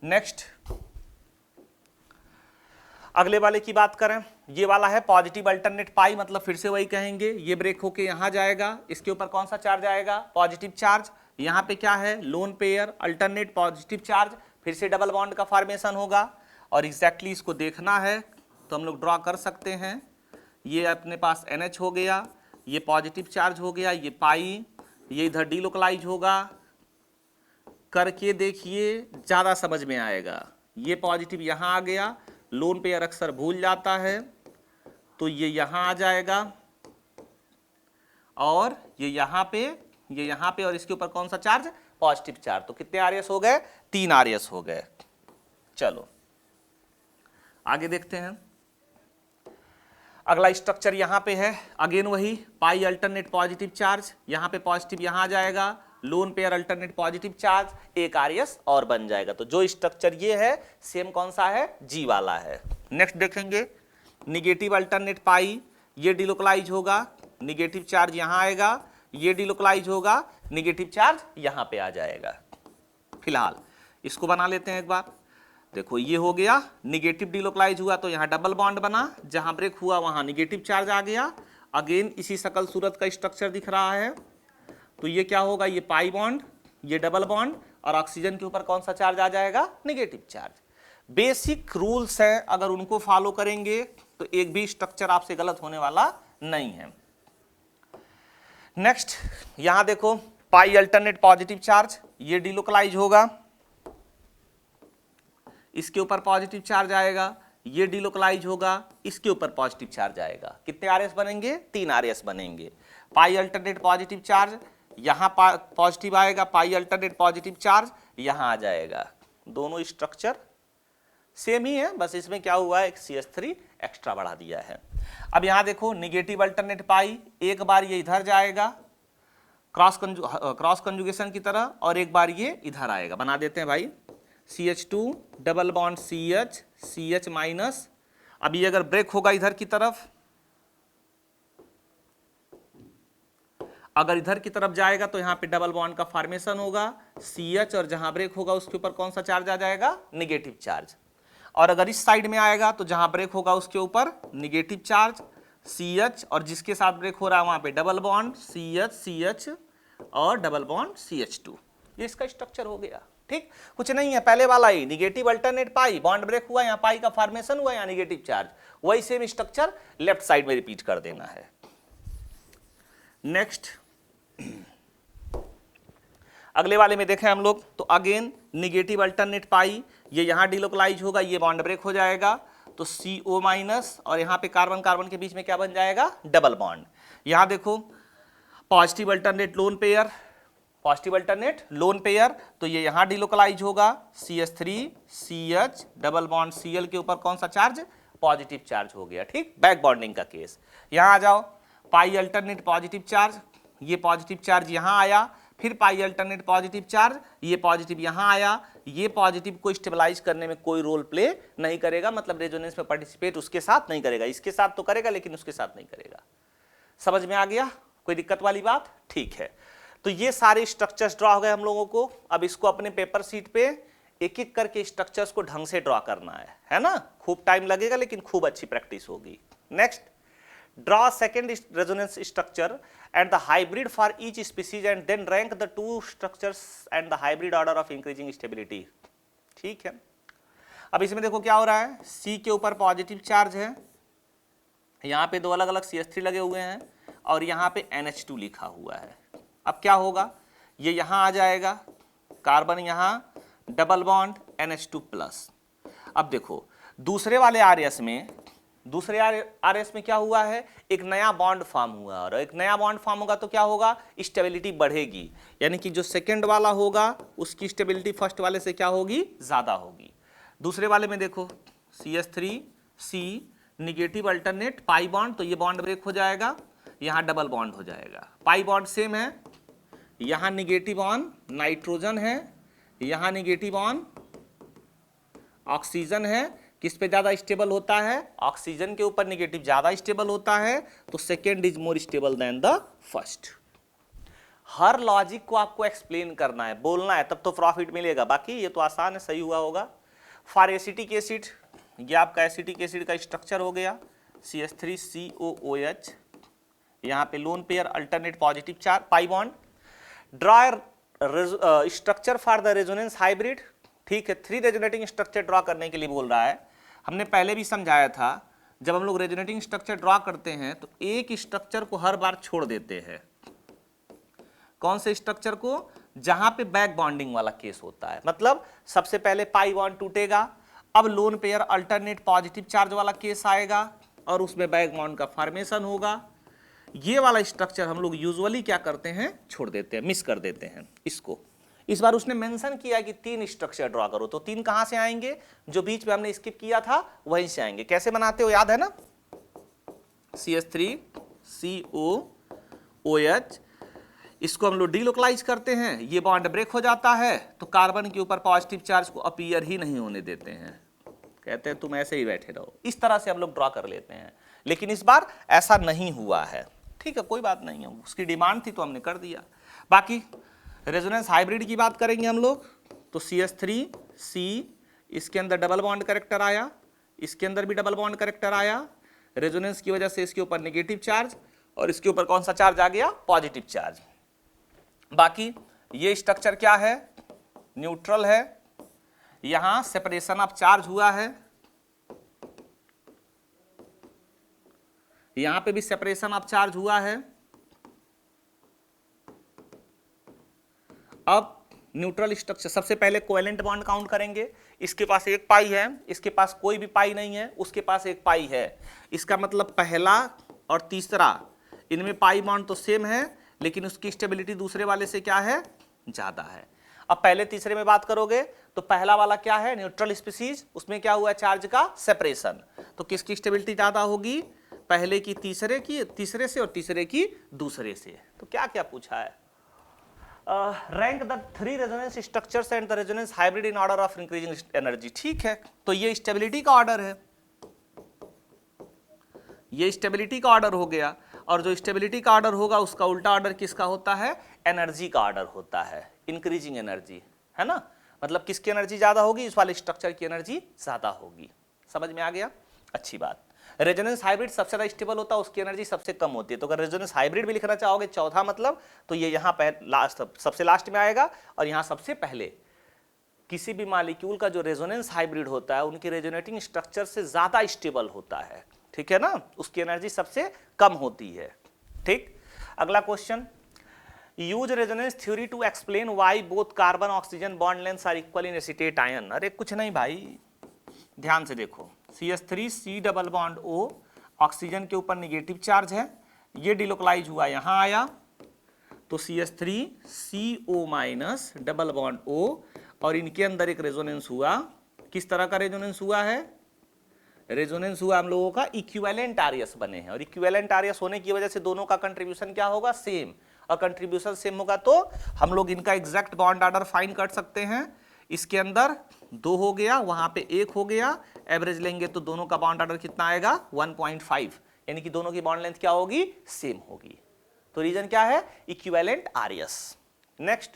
नेक्स्ट अगले वाले की बात करें, ये वाला है पॉजिटिव अल्टरनेट पाई, मतलब फिर से वही कहेंगे, ये ब्रेक होके यहां जाएगा, इसके ऊपर कौन सा चार्ज आएगा, पॉजिटिव चार्ज। यहाँ पे क्या है, lone pair alternate positive charge, फिर से डबल बॉन्ड का फॉर्मेशन होगा। और एग्जैक्टली इसको देखना है तो हम लोग ड्रॉ कर सकते हैं। ये अपने पास NH हो गया, ये पॉजिटिव चार्ज हो गया, ये पाई, ये इधर डिलोकलाइज होगा। करके देखिए, ज़्यादा समझ में आएगा। ये पॉजिटिव यहाँ आ गया, लोन पेयर अक्सर भूल जाता है, तो ये यहाँ आ जाएगा और ये यहाँ पे और इसके ऊपर कौन सा चार्ज, पॉजिटिव चार्ज। तो कितने आरएस हो गए, 3 आरएस हो गए। चलो आगे देखते हैं। अगला स्ट्रक्चर यहाँ पे है, अगेन वही पाई अल्टरनेट पॉजिटिव चार्ज, यहाँ पे पॉजिटिव यहाँ आ जाएगा, loan pair alternate positive charge, 1 RS और बन जाएगा। तो जो स्ट्रक्चर ये है सेम कौन सा है, जी वाला है। नेक्स्ट देखेंगे, निगेटिव अल्टरनेट पाई, ये डिलोकलाइज होगा, निगेटिव चार्ज यहाँ आएगा, ये डिलोकलाइज होगा, निगेटिव चार्ज यहाँ पे आ जाएगा। फिलहाल इसको बना लेते हैं एक बार। देखो ये हो गया, निगेटिव डिलोकलाइज हुआ तो यहाँ डबल बॉन्ड बना, जहां ब्रेक हुआ वहां निगेटिव चार्ज आ गया। अगेन इसी शकल सूरत का स्ट्रक्चर दिख रहा है, तो ये क्या होगा, ये पाई बॉन्ड, ये डबल बॉन्ड और ऑक्सीजन के ऊपर कौन सा चार्ज आ जाएगा, नेगेटिव चार्ज। बेसिक रूल्स हैं, अगर उनको फॉलो करेंगे तो एक भी स्ट्रक्चर आपसे गलत होने वाला नहीं है। नेक्स्ट यहां देखो, पाई अल्टरनेट पॉजिटिव चार्ज, ये डिलोकलाइज होगा, इसके ऊपर पॉजिटिव चार्ज आएगा, ये डिलोकलाइज होगा, इसके ऊपर पॉजिटिव चार्ज आएगा। कितने आरएस बनेंगे, 3 आरएस बनेंगे। पाई अल्टरनेट पॉजिटिव चार्ज, यहां पॉजिटिव आएगा, पाई अल्टरनेट पॉजिटिव चार्ज यहां आ जाएगा। दोनों स्ट्रक्चर सेम ही है, बस इसमें क्या हुआ है, एक CH3 एक्स्ट्रा बढ़ा दिया है। अब यहां देखो, निगेटिव अल्टरनेट पाई, एक बार ये इधर जाएगा क्रॉस कंजुगेशन की तरह, और एक बार ये इधर आएगा, बना देते हैं भाई, CH2 double bond CH minus. अब ये अगर ब्रेक होगा इधर की तरफ, अगर इधर की तरफ जाएगा तो यहां पे डबल बॉन्ड का फॉर्मेशन होगा CH, और जहां ब्रेक होगा उसके ऊपर कौन सा चार्ज आ जाएगा, नेगेटिव चार्ज। और अगर इस साइड में आएगा तो जहां ब्रेक होगा उसके ऊपर नेगेटिव चार्ज CH, और जिसके साथ ब्रेक हो रहा है वहां पे डबल बॉन्ड CH और डबल बॉन्ड CH2। ये इसका स्ट्रक्चर हो गया। ठीक, कुछ नहीं है, पहले वाला ही, निगेटिव अल्टरनेट पाई, बॉन्ड ब्रेक हुआ, यहाँ पाई का फॉर्मेशन हुआ, यहाँ नेगेटिव चार्ज, वही सेम स्ट्रक्चर लेफ्ट साइड में रिपीट कर देना है। नेक्स्ट अगले वाले में देखें हम लोग, तो अगेन निगेटिव अल्टरनेट पाई, ये यहां डिलोकलाइज होगा, ये बॉन्ड ब्रेक हो जाएगा, तो CO माइनस, और यहां पे कार्बन कार्बन के बीच में क्या बन जाएगा, डबल बॉन्ड। यहां देखो positive alternate lone pair, positive alternate lone pair, तो ये यहां डिलोकलाइज होगा, CH3 CH double bond Cl के ऊपर कौन सा चार्ज, पॉजिटिव चार्ज हो गया। ठीक, बैक बॉन्डिंग का केस। यहां आ जाओ, पाई अल्टरनेट पॉजिटिव चार्ज, ये पॉजिटिव चार्ज यहां आया, फिर पाई अल्टरनेट पॉजिटिव चार्ज, ये पॉजिटिव यहां आया, ये पॉजिटिव को स्टेबलाइज करने में कोई रोल प्ले नहीं करेगा, मतलब रेजोनेंस में पार्टिसिपेट उसके साथ नहीं करेगा, इसके साथ तो करेगा लेकिन उसके साथ नहीं करेगा। समझ में आ गया, कोई दिक्कत वाली बात? ठीक है, तो ये सारे स्ट्रक्चर्स ड्रॉ हो गए हम लोगों को। अब इसको अपने पेपर शीट पे एक एक करके स्ट्रक्चर्स को ढंग से ड्रॉ करना है ना, खूब टाइम लगेगा लेकिन खूब अच्छी प्रैक्टिस होगी। Next, draw second resonance structure and the hybrid for each species and then rank the two structures and the hybrid order of increasing stability। ठीक है, अब इसमें देखो क्या हो रहा है, C के ऊपर पॉजिटिव चार्ज है, यहाँ पे दो अलग अलग CH3 लगे हुए हैं, और यहाँ पे NH2 लिखा हुआ है। अब क्या होगा, ये यहाँ आ जाएगा, कार्बन यहाँ, डबल बॉन्ड NH2 प्लस। अब देखो दूसरे वाले RS में, दूसरे RS में क्या हुआ है, एक नया बॉन्ड फॉर्म हुआ, और एक नया बॉन्ड फॉर्म होगा तो क्या होगा, स्टेबिलिटी बढ़ेगी, यानी कि जो सेकंड वाला होगा उसकी स्टेबिलिटी फर्स्ट वाले से क्या होगी, ज्यादा होगी। दूसरे वाले में देखो CH3 C negative alternate pi bond, तो ये बॉन्ड ब्रेक हो जाएगा, यहाँ डबल बॉन्ड हो जाएगा, पाई बॉन्ड सेम है, यहाँ निगेटिव ऑन नाइट्रोजन है, यहाँ निगेटिव ऑन ऑक्सीजन है। किस पे ज्यादा स्टेबल होता है, ऑक्सीजन के ऊपर निगेटिव ज्यादा स्टेबल होता है, तो second is more stable than the first. Her logic को आपको एक्सप्लेन करना है, बोलना है, तब तो प्रॉफिट मिलेगा, बाकी ये तो आसान है, सही हुआ होगा। फॉर एसिटिक एसिड, ये आपका एसिटिक एसिड का स्ट्रक्चर हो गया, CH3COOH, यहाँ पे loan pair alternate positive charge pi bond. Draw structure for the resonance hybrid. ठीक है, 3 रेजोनेटिंग स्ट्रक्चर ड्रॉ करने के लिए बोल रहा है। हमने पहले भी समझाया था, जब हम लोग रेजोनेटिंग स्ट्रक्चर ड्रॉ करते हैं तो एक स्ट्रक्चर को हर बार छोड़ देते हैं। कौन से स्ट्रक्चर को, जहां पे बैक बॉन्डिंग वाला केस होता है, मतलब सबसे पहले पाई बॉन्ड टूटेगा, अब loan pair alternate positive charge वाला केस आएगा और उसमें बैक बॉन्ड का फॉर्मेशन होगा। ये वाला स्ट्रक्चर हम लोग यूजुअली क्या करते हैं, छोड़ देते हैं, मिस कर देते हैं इसको। इस बार उसने मेंशन किया कि 3 स्ट्रक्चर ड्रॉ करो, तो 3 कहां से आएंगे, जो बीच में हमने स्किप किया था वहीं से आएंगे। कैसे बनाते हो, याद है ना, CH3COOH, इसको हम लोग डिलोकलाइज करते हैं, ये बॉन्ड ब्रेक हो जाता है, तो कार्बन के ऊपर पॉजिटिव चार्ज को अपीयर ही नहीं होने देते हैं, कहते हैं तुम ऐसे ही बैठे रहो। इस तरह से हम लोग ड्रॉ कर लेते हैं, लेकिन इस बार ऐसा नहीं हुआ है। ठीक है, कोई बात नहीं है, उसकी डिमांड थी तो हमने कर दिया। बाकी रेजोनेंस हाइब्रिड की बात करेंगे हम लोग, तो CH3C, इसके अंदर डबल बॉन्ड कैरेक्टर आया, इसके अंदर भी डबल बॉन्ड कैरेक्टर आया, रेजोनेंस की वजह से इसके ऊपर नेगेटिव चार्ज, और इसके ऊपर कौन सा चार्ज आ गया, पॉजिटिव चार्ज। बाकी ये स्ट्रक्चर क्या है, न्यूट्रल है, यहां सेपरेशन ऑफ चार्ज हुआ है, यहां पे भी सेपरेशन ऑफ चार्ज हुआ है। अब न्यूट्रल स्ट्रक्चर, सबसे पहले कोवेलेंट बॉन्ड काउंट करेंगे, इसके पास एक पाई है, इसके पास कोई भी पाई नहीं है, उसके पास एक पाई है, इसका मतलब पहला और तीसरा, इनमें पाई बॉन्ड तो सेम है, लेकिन उसकी स्टेबिलिटी दूसरे वाले से क्या है, ज्यादा है। अब पहले तीसरे में बात करोगे तो पहला वाला क्या है, न्यूट्रल स्पीसीज, उसमें क्या हुआ, चार्ज का सेपरेशन, तो किसकी स्टेबिलिटी ज्यादा होगी, पहले की तीसरे से, और तीसरे की दूसरे से। तो क्या क्या पूछा है, rank the 3 resonance structures and the resonance hybrid in order of increasing energy. ठीक है, तो ये स्टेबिलिटी का ऑर्डर है, ये स्टेबिलिटी का ऑर्डर हो गया, और जो स्टेबिलिटी का ऑर्डर होगा उसका उल्टा ऑर्डर किसका होता है? एनर्जी का ऑर्डर होता है, इंक्रीजिंग एनर्जी, है ना। मतलब किसकी एनर्जी ज्यादा होगी? इस वाले स्ट्रक्चर की एनर्जी ज्यादा होगी। समझ में आ गया? अच्छी बात। रेजोनेंस हाइब्रिड सबसे ज्यादा स्टेबल होता है, उसकी एनर्जी सबसे कम होती है। तो अगर रेजोनेंस हाइब्रिड भी लिखना चाहोगे चौथा मतलब, तो ये यहाँ लास्ट सबसे लास्ट में आएगा, और यहाँ सबसे पहले किसी भी मॉलिक्यूल का जो रेजोनेंस हाइब्रिड होता है उनकी रेजोनेटिंग स्ट्रक्चर से ज्यादा स्टेबल होता है, ठीक है ना, उसकी एनर्जी सबसे कम होती है। ठीक, अगला question, use resonance theory to explain why both carbon oxygen bond lengths are equal in acetate ion. अरे कुछ नहीं भाई, ध्यान से देखो, CH3 C double bond O, oxygen के ऊपर निगेटिव चार्ज है, ये डिलोकलाइज हुआ यहां आया, तो CH3 CO minus double bond O, और इनके अंदर एक रेजोनेंस हुआ। किस तरह का रेजोनेंस हुआ है? रेजोनेंस हुआ हम लोगों का इक्विवेलेंट आरएस बने हैं, और इक्विवेलेंट आरएस होने की वजह से दोनों का कंट्रीब्यूशन क्या होगा? सेम, और कंट्रीब्यूशन सेम होगा तो हम लोग इनका एग्जैक्ट बॉन्ड ऑर्डर फाइंड कर सकते हैं। इसके अंदर 2 हो गया, वहां पे 1 हो गया, एवरेज लेंगे तो दोनों का बॉन्ड ऑर्डर कितना आएगा? 1.5, यानी कि दोनों की बॉन्ड लेंथ क्या होगी? सेम होगी। तो रीजन क्या है? Equivalent RS. Next,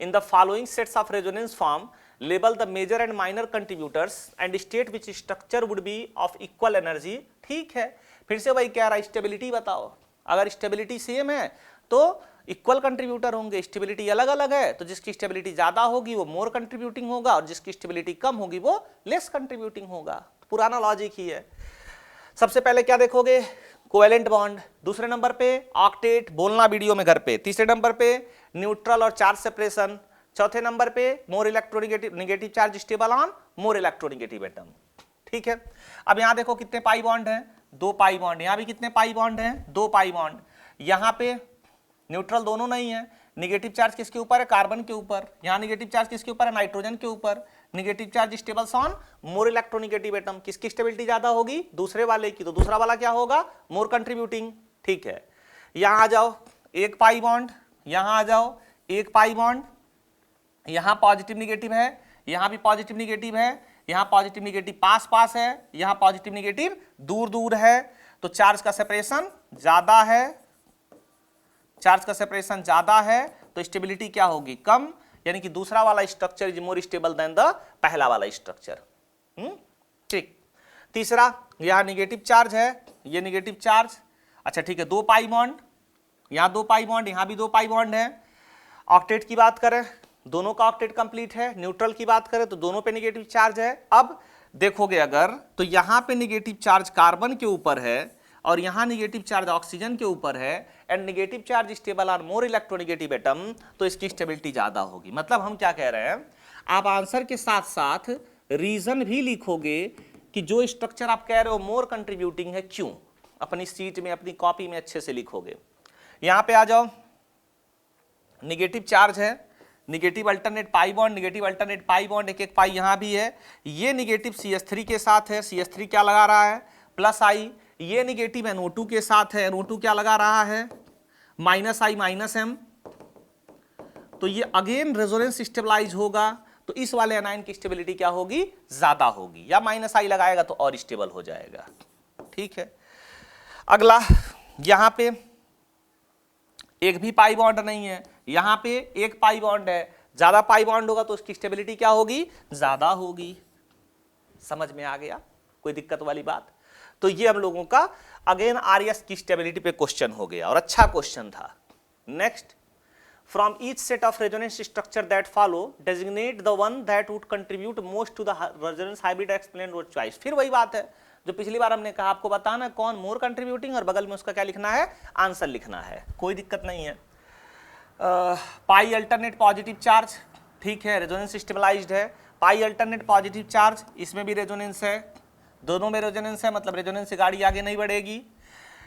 in the following sets of resonance form label the major and minor contributors and state which structure would be of equal energy. ठीक है, फिर से वही कह रहा है, स्टेबिलिटी बताओ। अगर स्टेबिलिटी सेम है तो इक्वल कंट्रीब्यूटर होंगे, स्टेबिलिटी अलग अलग है तो जिसकी स्टेबिलिटी ज्यादा होगी वो मोर कंट्रीब्यूटिंग होगा, और जिसकी स्टेबिलिटी कम होगी वो लेस कंट्रीब्यूटिंग होगा। पुराना लॉजिक ही है। सबसे पहले क्या देखोगे? कोवेलेंट बॉन्ड, दूसरे नंबर पे ऑक्टेट, बोलना वीडियो में घर पे, तीसरे नंबर पे न्यूट्रल और चार्ज सेपरेशन, चौथे नंबर पे more electronegative negative charge stable on more electronegative atom. ठीक है, अब यहां देखो कितने पाई बॉन्ड हैं? 2 पाई बॉन्ड। यहां भी कितने पाई बॉन्ड हैं? 2 पाई बॉन्ड। यहां पे न्यूट्रल दोनों नहीं है, निगेटिव चार्ज किसके ऊपर है? कार्बन के ऊपर। यहां निगेटिव चार्ज किसके ऊपर है? नाइट्रोजन के ऊपर। Negative charge stables on more electronegative atom, किसकी स्टेबिलिटी ज्यादा होगी? दूसरे वाले की, तो दूसरा वाला क्या होगा? मोर कंट्रीब्यूटिंग। ठीक है, यहां आ जाओ 1 पाई बॉन्ड, यहां आ जाओ 1 पाई बॉन्ड, यहां पॉजिटिव निगेटिव है, यहां भी पॉजिटिव निगेटिव है, यहां पॉजिटिव निगेटिव पास पास है, यहां पॉजिटिव निगेटिव दूर दूर है, तो चार्ज का सेपरेशन ज्यादा है, चार्ज का सेपरेशन ज्यादा है तो स्टेबिलिटी क्या होगी? कम, यानी कि दूसरा वाला structure is more stable than the पहला वाला स्ट्रक्चर। ठीक, तीसरा, यहां निगेटिव चार्ज है, ये निगेटिव चार्ज, अच्छा ठीक है, 2 पाई बॉन्ड, यहां 2 पाई बॉन्ड, यहां भी 2 पाई बॉन्ड है। ऑक्टेट की बात करें, दोनों का ऑक्टेट कंप्लीट है। न्यूट्रल की बात करें तो दोनों पे निगेटिव चार्ज है। अब देखोगे अगर, तो यहां पे निगेटिव चार्ज कार्बन के ऊपर है और यहां निगेटिव चार्ज ऑक्सीजन के ऊपर है, and negative charge stable are more electronegative atom, तो इसकी स्टेबिलिटी ज्यादा होगी। मतलब हम क्या कह रहे हैं, आप आंसर के साथ साथ रीजन भी लिखोगे कि जो स्ट्रक्चर आप कह रहे हो मोर कंट्रीब्यूटिंग है, क्यों, अपनी सीट में, अपनी कॉपी में अच्छे से लिखोगे। यहां पे आ जाओ, निगेटिव चार्ज है, negative alternate pi bond, negative alternate pi bond, एक एक पाई यहां भी है। ये निगेटिव CH3 के साथ है, CH3 क्या लगा रहा है? प्लस आई। ये निगेटिव NO2 के साथ है, NO2 क्या लगा रहा है? माइनस आई माइनस M। तो ये अगेन रेजोनेंस स्टेबलाइज होगा, तो इस वाले एनायन की स्टेबिलिटी क्या होगी? ज्यादा होगी, या माइनस आई लगाएगा तो और स्टेबल हो जाएगा। ठीक है, अगला, यहां पे एक भी पाई बॉन्ड नहीं है, यहां पे 1 पाई बॉन्ड है, ज्यादा पाई बॉन्ड होगा तो उसकी स्टेबिलिटी क्या होगी? ज्यादा होगी। समझ में आ गया? कोई दिक्कत वाली बात? तो ये हम लोगों का अगेन आरएस की स्टेबिलिटी पे क्वेश्चन हो गया, और अच्छा क्वेश्चन था। Next, from each set of resonance structure that follow designate the one that would contribute most to the resonance hybrid explain your choice. फिर वही बात है जो पिछली बार हमने कहा, आपको बताना कौन मोर कंट्रीब्यूटिंग, और बगल में उसका क्या लिखना है? आंसर लिखना है। कोई दिक्कत नहीं है। पाई अल्टरनेट पॉजिटिव चार्ज, ठीक है, रेजोनेंस स्टेबलाइज्ड है। पाई अल्टरनेट पॉजिटिव चार्ज, इसमें भी रेजोनेंस है, दोनों में रेजोनेंस है, मतलब रेजोनेंस से गाड़ी आगे नहीं बढ़ेगी।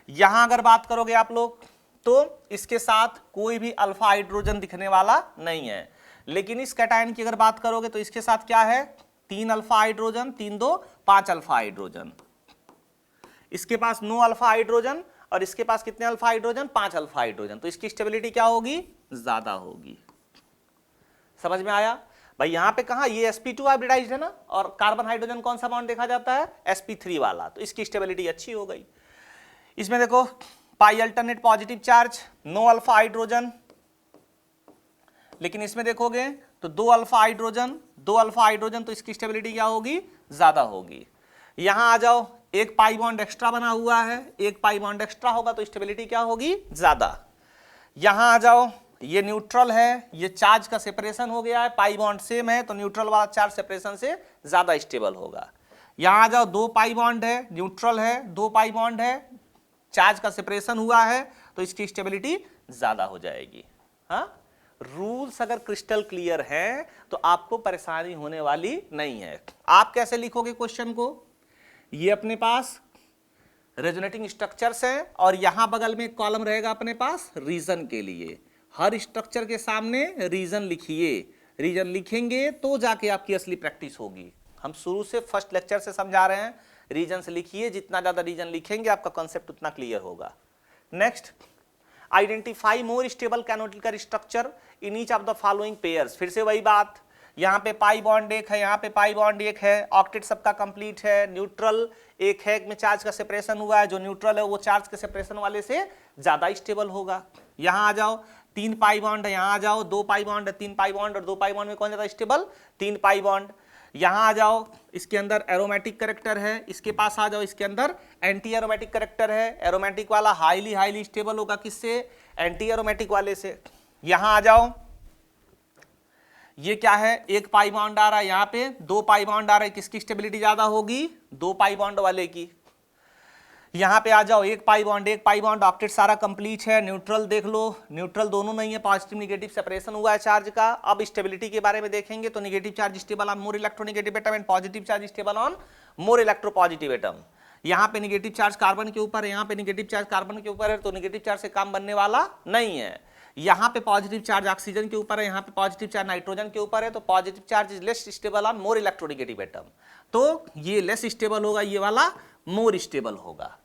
यहां अगर बात करोगे आप लोग तो इसके साथ कोई भी अल्फा हाइड्रोजन दिखने वाला नहीं है, लेकिन इस कैटायन की अगर बात करोगे तो इसके साथ क्या है? 3 अल्फा हाइड्रोजन, 3 2 5 अल्फा हाइड्रोजन। इसके पास 9 अल्फा हाइड्रोजन और इसके पास कितने अल्फा हाइड्रोजन, 5 अल्फा हाइड्रोजन, तो इसकी स्टेबिलिटी क्या होगी, ज्यादा होगी। समझ में आया भाई। यहां पे कहा ये sp2 हाइब्रिडाइज्ड है ना, और कार्बन हाइड्रोजन कौन सा बॉन्ड देखा जाता है, sp3 वाला, तो इसकी स्टेबिलिटी अच्छी हो गई। इसमें देखो pi alternate positive charge, no alpha hydrogen, लेकिन इसमें देखोगे तो 2 अल्फा हाइड्रोजन, तो इसकी स्टेबिलिटी क्या होगी, ज्यादा होगी। यहां आ जाओ, एक पाई बॉन्ड एक्स्ट्रा बना हुआ है, एक पाई बॉन्ड एक्स्ट्रा होगा तो स्टेबिलिटी क्या होगी, ज्यादा। यहां आ जाओ, ये न्यूट्रल है, ये चार्ज का सेपरेशन हो गया है, पाई बॉन्ड सेम है तो न्यूट्रल वाला चार्ज सेपरेशन से ज्यादा स्टेबल होगा। यहां आ जाओ, 2 पाई बॉन्ड है, न्यूट्रल है, 2 पाई बॉन्ड है, चार्ज का सेपरेशन हुआ है तो इसकी स्टेबिलिटी ज्यादा हो जाएगी। हाँ, रूल्स अगर क्रिस्टल क्लियर हैं तो आपको परेशानी होने वाली नहीं है। आप कैसे लिखोगे क्वेश्चन को, ये अपने पास रेजोनेटिंग स्ट्रक्चर्स हैं और यहां बगल में एक कॉलम रहेगा अपने पास रीजन के लिए। हर स्ट्रक्चर के सामने रीजन लिखिए, रीजन लिखेंगे तो जाके आपकी असली प्रैक्टिस होगी। हम शुरू से फर्स्ट लेक्चर से समझा रहे हैं, रीजन से लिखिए, जितना ज्यादा रीजन लिखेंगे आपका कॉन्सेप्ट उतना क्लियर होगा। Next, identify more stable canonical structure in each of the following pairs. फिर से वही बात, यहाँ पे पाई बॉन्ड एक है, यहाँ पे पाई बॉन्ड एक है, ऑक्टेट सबका कंप्लीट है, न्यूट्रल एक है में चार्ज का सेपरेशन हुआ है, जो न्यूट्रल है वो चार्ज के सेपरेशन वाले से ज्यादा स्टेबल होगा। यहाँ आ जाओ, 3 पाई बॉन्ड है, यहाँ आ जाओ 2 पाई बॉन्ड है, 3 पाई बॉन्ड और 2 पाई बॉन्ड में कौन ज्यादा स्टेबल, 3 पाई बॉन्ड। यहाँ आ जाओ, इसके अंदर एरोमेटिक करेक्टर है, इसके पास आ जाओ, इसके अंदर एंटी एरोमेटिक करेक्टर है। एरोमेटिक वाला हाईली स्टेबल होगा किससे, एंटी एरोमेटिक वाले से। यहाँ आ जाओ, ये क्या है, 1 पाई बॉन्ड आ रहा है, यहाँ पे 2 पाई बॉन्ड आ रहा है, किसकी स्टेबिलिटी ज्यादा होगी, 2 पाई बॉन्ड वाले की। यहाँ पे आ जाओ, 1 पाई बॉन्ड, ऑक्टेट सारा कंप्लीट है, न्यूट्रल देख लो, न्यूट्रल दोनों नहीं है, पॉजिटिव निगेटिव सेपरेशन हुआ है चार्ज का। अब स्टेबिलिटी के बारे में देखेंगे तो negative charge stable on more electronegative atom and positive charge stable on more electropositive atom. यहाँ पे निगेटिव चार्ज कार्बन के ऊपर है, यहाँ पे निगेटिव चार्ज कार्बन के ऊपर है, तो निगेटिव चार्ज से काम बनने वाला नहीं है। यहाँ पे पॉजिटिव चार्ज ऑक्सीजन के ऊपर है, यहाँ पे पॉजिटिव चार्ज नाइट्रोजन के ऊपर है, तो positive charge is less stable on more electronegative atom, तो ये लेस स्टेबल होगा, ये वाला मोर स्टेबल होगा।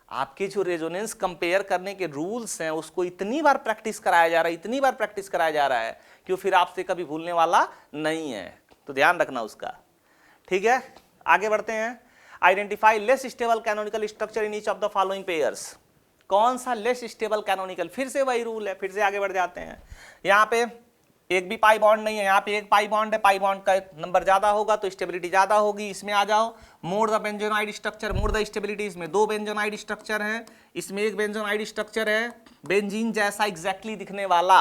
आपके जो रेजोनेंस कंपेयर करने के रूल्स हैं उसको इतनी बार प्रैक्टिस कराया जा रहा है, कि फिर आपसे कभी भूलने वाला नहीं है, तो ध्यान रखना उसका। ठीक है, आगे बढ़ते हैं। Identify less stable canonical structure in each of the following pairs. कौन सा लेस स्टेबल कैनोनिकल, फिर से वही रूल है, फिर से आगे बढ़ जाते हैं। यहाँ पे एक भी पाई बॉन्ड नहीं है, यहाँ पे 1 पाई बॉन्ड है, पाई बॉन्ड का नंबर ज्यादा होगा तो स्टेबिलिटी ज्यादा होगी। इसमें आ जाओ, more the benzenoid structure more the stability. इसमें 2 बेंजोनाइड स्ट्रक्चर है, इसमें 1 बेंजोनाइड स्ट्रक्चर है, बेंजीन जैसा एग्जैक्टली दिखने वाला।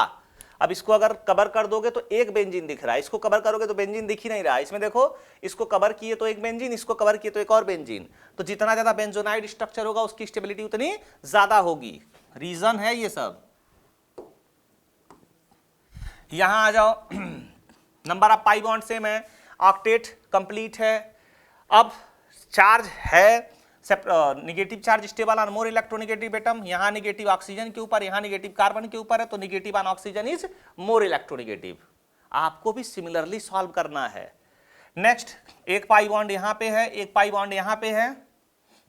अब इसको अगर कवर कर दोगे तो 1 बेंजीन दिख रहा है, इसको कवर करोगे तो बेंजीन दिख ही नहीं रहा है। इसमें देखो, इसको कवर किए तो 1 बेंजीन, इसको कवर किए तो 1 और बेंजीन, तो जितना ज्यादा बेंजोनाइड स्ट्रक्चर होगा उसकी स्टेबिलिटी उतनी ज्यादा होगी। रीजन है ये सब। यहां आ जाओ, number of pi bond same है, ऑक्टेट कंप्लीट है। अब चार्ज है negative charge stable on more electronegative atom, यहां निगेटिव ऑक्सीजन के ऊपर, यहां निगेटिव कार्बन के ऊपर है, तो negative on oxygen is more electronegative. आपको भी सिमिलरली सॉल्व करना है। नेक्स्ट, 1 पाई बॉन्ड यहां पे है, 1 पाई बॉन्ड यहां पे है,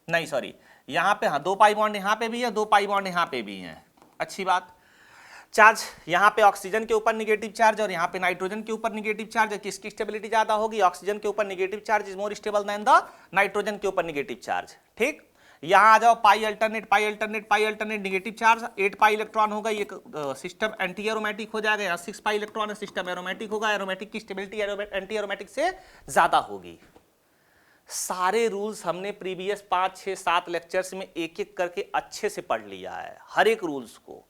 नहीं सॉरी, यहां पे 2 पाई बॉन्ड यहां पे भी है, 2 पाई बॉन्ड यहां पे भी है, अच्छी बात। चार्ज यहाँ पे ऑक्सीजन के ऊपर निगेटिव चार्ज और यहाँ पे नाइट्रोजन के ऊपर निगेटिव चार्ज है, किसकी स्टेबिलिटी ज्यादा होगी, ऑक्सीजन के ऊपर negative charge is more stable than the nitrogen के ऊपर निगेटिव चार्ज। ठीक, यहाँ आ जाओ, pi alternate negative charge, 8 pi electron होगा, ये सिस्टम एंटी एरोमेटिक हो जाएगा। यहाँ 6 पाई इलेक्ट्रॉन है, सिस्टम एरोमेटिक होगा, एरोमेटिक की स्टेबिलिटी एंटी एरोमेटिक से ज्यादा होगी। सारे रूल्स हमने प्रीवियस 5, 6, 7 लेक्चर्स में एक एक करके अच्छे से पढ़ लिया है, हर एक रूल्स को।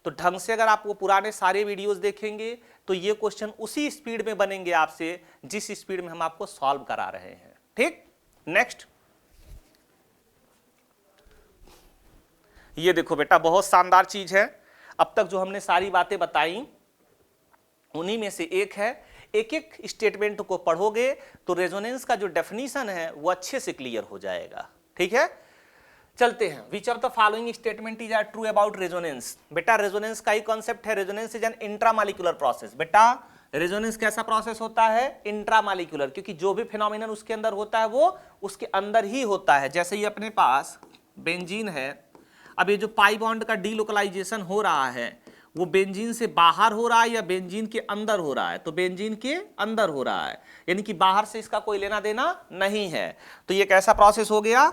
तो ढंग से अगर आप वो पुराने सारे वीडियोस देखेंगे तो ये क्वेश्चन उसी स्पीड में बनेंगे आपसे जिस स्पीड में हम आपको सॉल्व करा रहे हैं। ठीक, नेक्स्ट, ये देखो बेटा, बहुत शानदार चीज है। अब तक जो हमने सारी बातें बताई उन्हीं में से एक है, एक एक स्टेटमेंट को पढ़ोगे तो रेजोनेंस का जो डेफिनेशन है वो अच्छे से क्लियर हो जाएगा। ठीक है, चलते हैं। Which of the following statement is are true about resonance. बेटा रेजोनेंस का ही कॉन्सेप्ट है, resonance is an intramolecular process. बेटा रेजोनेंस कैसा प्रोसेस होता है, इंट्रामॉलिक्यूलर, क्योंकि जो भी फिनोमिनन उसके अंदर होता है वो उसके अंदर ही होता है। जैसे ही अपने पास बेंजीन है, अब ये जो पाई बॉन्ड का डीलोकलाइजेशन हो रहा है वो बेंजीन से बाहर हो रहा है या बेंजीन के अंदर हो रहा है? तो बेंजीन के अंदर हो रहा है, यानी कि बाहर से इसका कोई लेना देना नहीं है। तो ये कैसा प्रोसेस हो गया?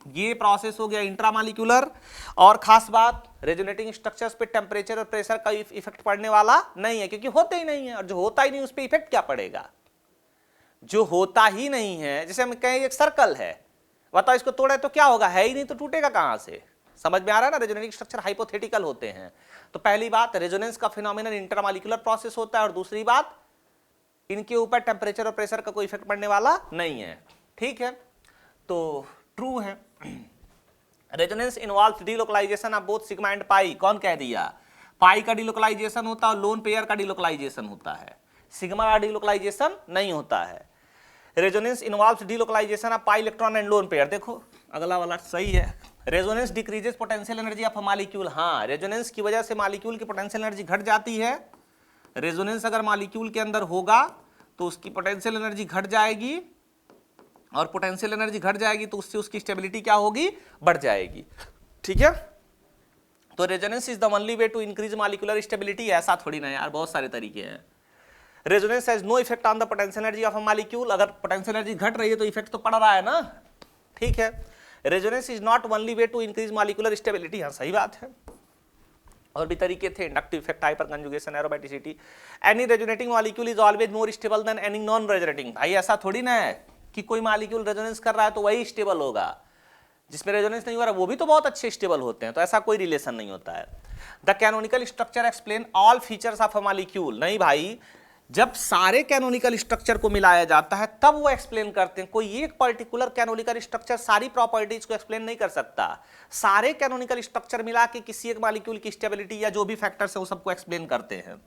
ये प्रोसेस हो गया इंट्रामॉलिक्यूलर। और खास बात, रेजोनेटिंग स्ट्रक्चर्स पे टेम्परेचर और प्रेशर का इफेक्ट पड़ने वाला नहीं है, क्योंकि होते ही नहीं है, और जो होता ही नहीं उस पर इफेक्ट क्या पड़ेगा? जो होता ही नहीं है, जैसे हम कहें एक सर्कल है, बताओ इसको तोड़े तो क्या होगा? है ही नहीं तो टूटेगा कहां से? समझ में आ रहा है ना? रेजोनेटिंग स्ट्रक्चर हाइपोथेटिकल होते हैं। तो पहली बात, रेजोनेंस का फिनोमिनन इंटरमॉलिक्यूलर प्रोसेस होता है, और दूसरी बात, इनके ऊपर टेम्परेचर और प्रेशर का कोई इफेक्ट पड़ने वाला नहीं है। ठीक है, तो ट्रू है। Resonance involves delocalization of both sigma and pi. कौन कह दिया? पाई का डीलोकलाइजेशन होता है और लोन पेयर का डीलोकलाइजेशन होता है, सिग्मा का डीलोकलाइजेशन नहीं होता है। Resonance involves delocalization of pi electron and lone pair. देखो अगला वाला सही है। Resonance decreases potential energy of a molecule. हाँ, रेजोनेंस की वजह से मॉलिक्यूल की पोटेंशियल एनर्जी घट जाती है। रेजोनेंस अगर मॉलिक्यूल के अंदर होगा तो उसकी पोटेंशियल एनर्जी घट जाएगी, और पोटेंशियल एनर्जी घट जाएगी तो उससे उसकी स्टेबिलिटी क्या होगी? बढ़ जाएगी। ठीक है, तो resonance is the only way to increase molecular stability. ऐसा थोड़ी ना यार, बहुत सारे तरीके हैं। Resonance has no effect on the potential energy of a molecule. अगर पोटेंशियल एनर्जी घट रही है तो इफेक्ट तो पड़ रहा है ना। ठीक है, resonance is not only way to increase molecular stability. हाँ, सही बात है, और भी तरीके थे, inductive effect, hyper conjugation, aromaticity. Any resonating molecule is always more stable than any non resonating. भाई ऐसा थोड़ी ना है कि कोई मॉलिक्यूल रेजोनेंस कर रहा है तो वही स्टेबल होगा, जिसमें रेजोनेंस नहीं हो रहा वो भी तो बहुत अच्छे स्टेबल होते हैं। तो ऐसा कोई रिलेशन नहीं होता है। The canonical structure explain all features of a molecule. नहीं भाई, जब सारे कैनोनिकल स्ट्रक्चर को मिलाया जाता है तब वो एक्सप्लेन करते हैं। कोई एक पर्टिकुलर कैनोनिकल स्ट्रक्चर सारी प्रॉपर्टीज को एक्सप्लेन नहीं कर सकता। सारे कैनोनिकल स्ट्रक्चर मिला के किसी एक मॉलिक्यूल की स्टेबिलिटी या जो भी फैक्टर्स है वो सबको एक्सप्लेन करते हैं।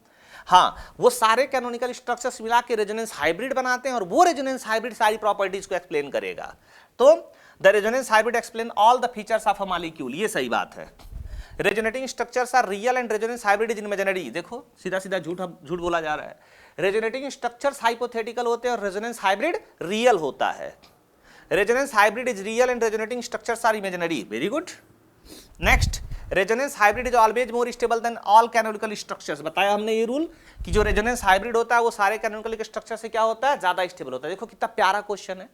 हाँ, वो सारे कैनोनिकल स्ट्रक्चर्स मिला के रेजोनेंस हाइब्रिड बनाते हैं, और वो रेजोनेंस हाइब्रिड सारी प्रॉपर्टीज को एक्सप्लेन करेगा। तो the resonance hybrid explain all the features of a molecule. ये सही बात है। Resonating structures are real and resonance hybrid is imaginary. देखो सीधा सीधा झूठ बोला जा रहा है। रेजोनेटिंग स्ट्रक्चर्स हाइपोथेटिकल होते हैं और रेजोनेंस हाइब्रिड रियल होता है। Resonance hybrid is real and resonating structures are imaginary. Very good. Next, resonance hybrid is always more stable than all canonical structures. बताया हमने ये रूल कि जो रेजोनेंस हाइब्रिड होता है वो सारे कैनोनिकल स्ट्रक्चर से क्या होता है? ज्यादा स्टेबल होता है। देखो कितना प्यारा क्वेश्चन है।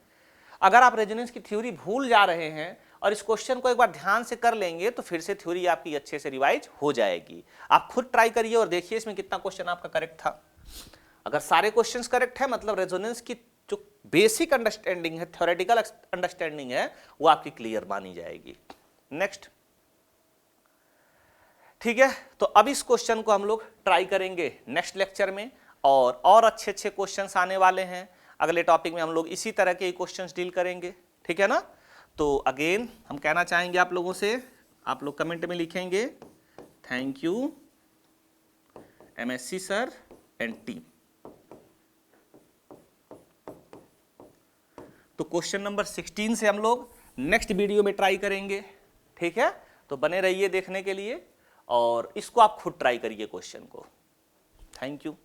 अगर आप रेजोनेंस की थ्योरी भूल जा रहे हैं और इस क्वेश्चन को एक बार ध्यान से कर लेंगे तो फिर से थ्योरी आपकी अच्छे से रिवाइज हो जाएगी। आप खुद ट्राई करिए और देखिए इसमें कितना क्वेश्चन आपका करेक्ट था। अगर सारे क्वेश्चंस करेक्ट है मतलब रेजोनेंस की जो बेसिक अंडरस्टैंडिंग है, थ्योरेटिकल अंडरस्टैंडिंग है, वो आपकी क्लियर मानी जाएगी। नेक्स्ट, ठीक है, तो अब इस क्वेश्चन को हम लोग ट्राई करेंगे नेक्स्ट लेक्चर में, और अच्छे अच्छे क्वेश्चंस आने वाले हैं। अगले टॉपिक में हम लोग इसी तरह के क्वेश्चंस डील करेंगे। ठीक है ना? तो अगेन हम कहना चाहेंगे आप लोगों से, आप लोग कमेंट में लिखेंगे thank you MSc sir and team. तो क्वेश्चन नंबर 16 से हम लोग नेक्स्ट वीडियो में ट्राई करेंगे। ठीक है, तो बने रहिए देखने के लिए, और इसको आप खुद ट्राई करिए क्वेश्चन को। Thank you.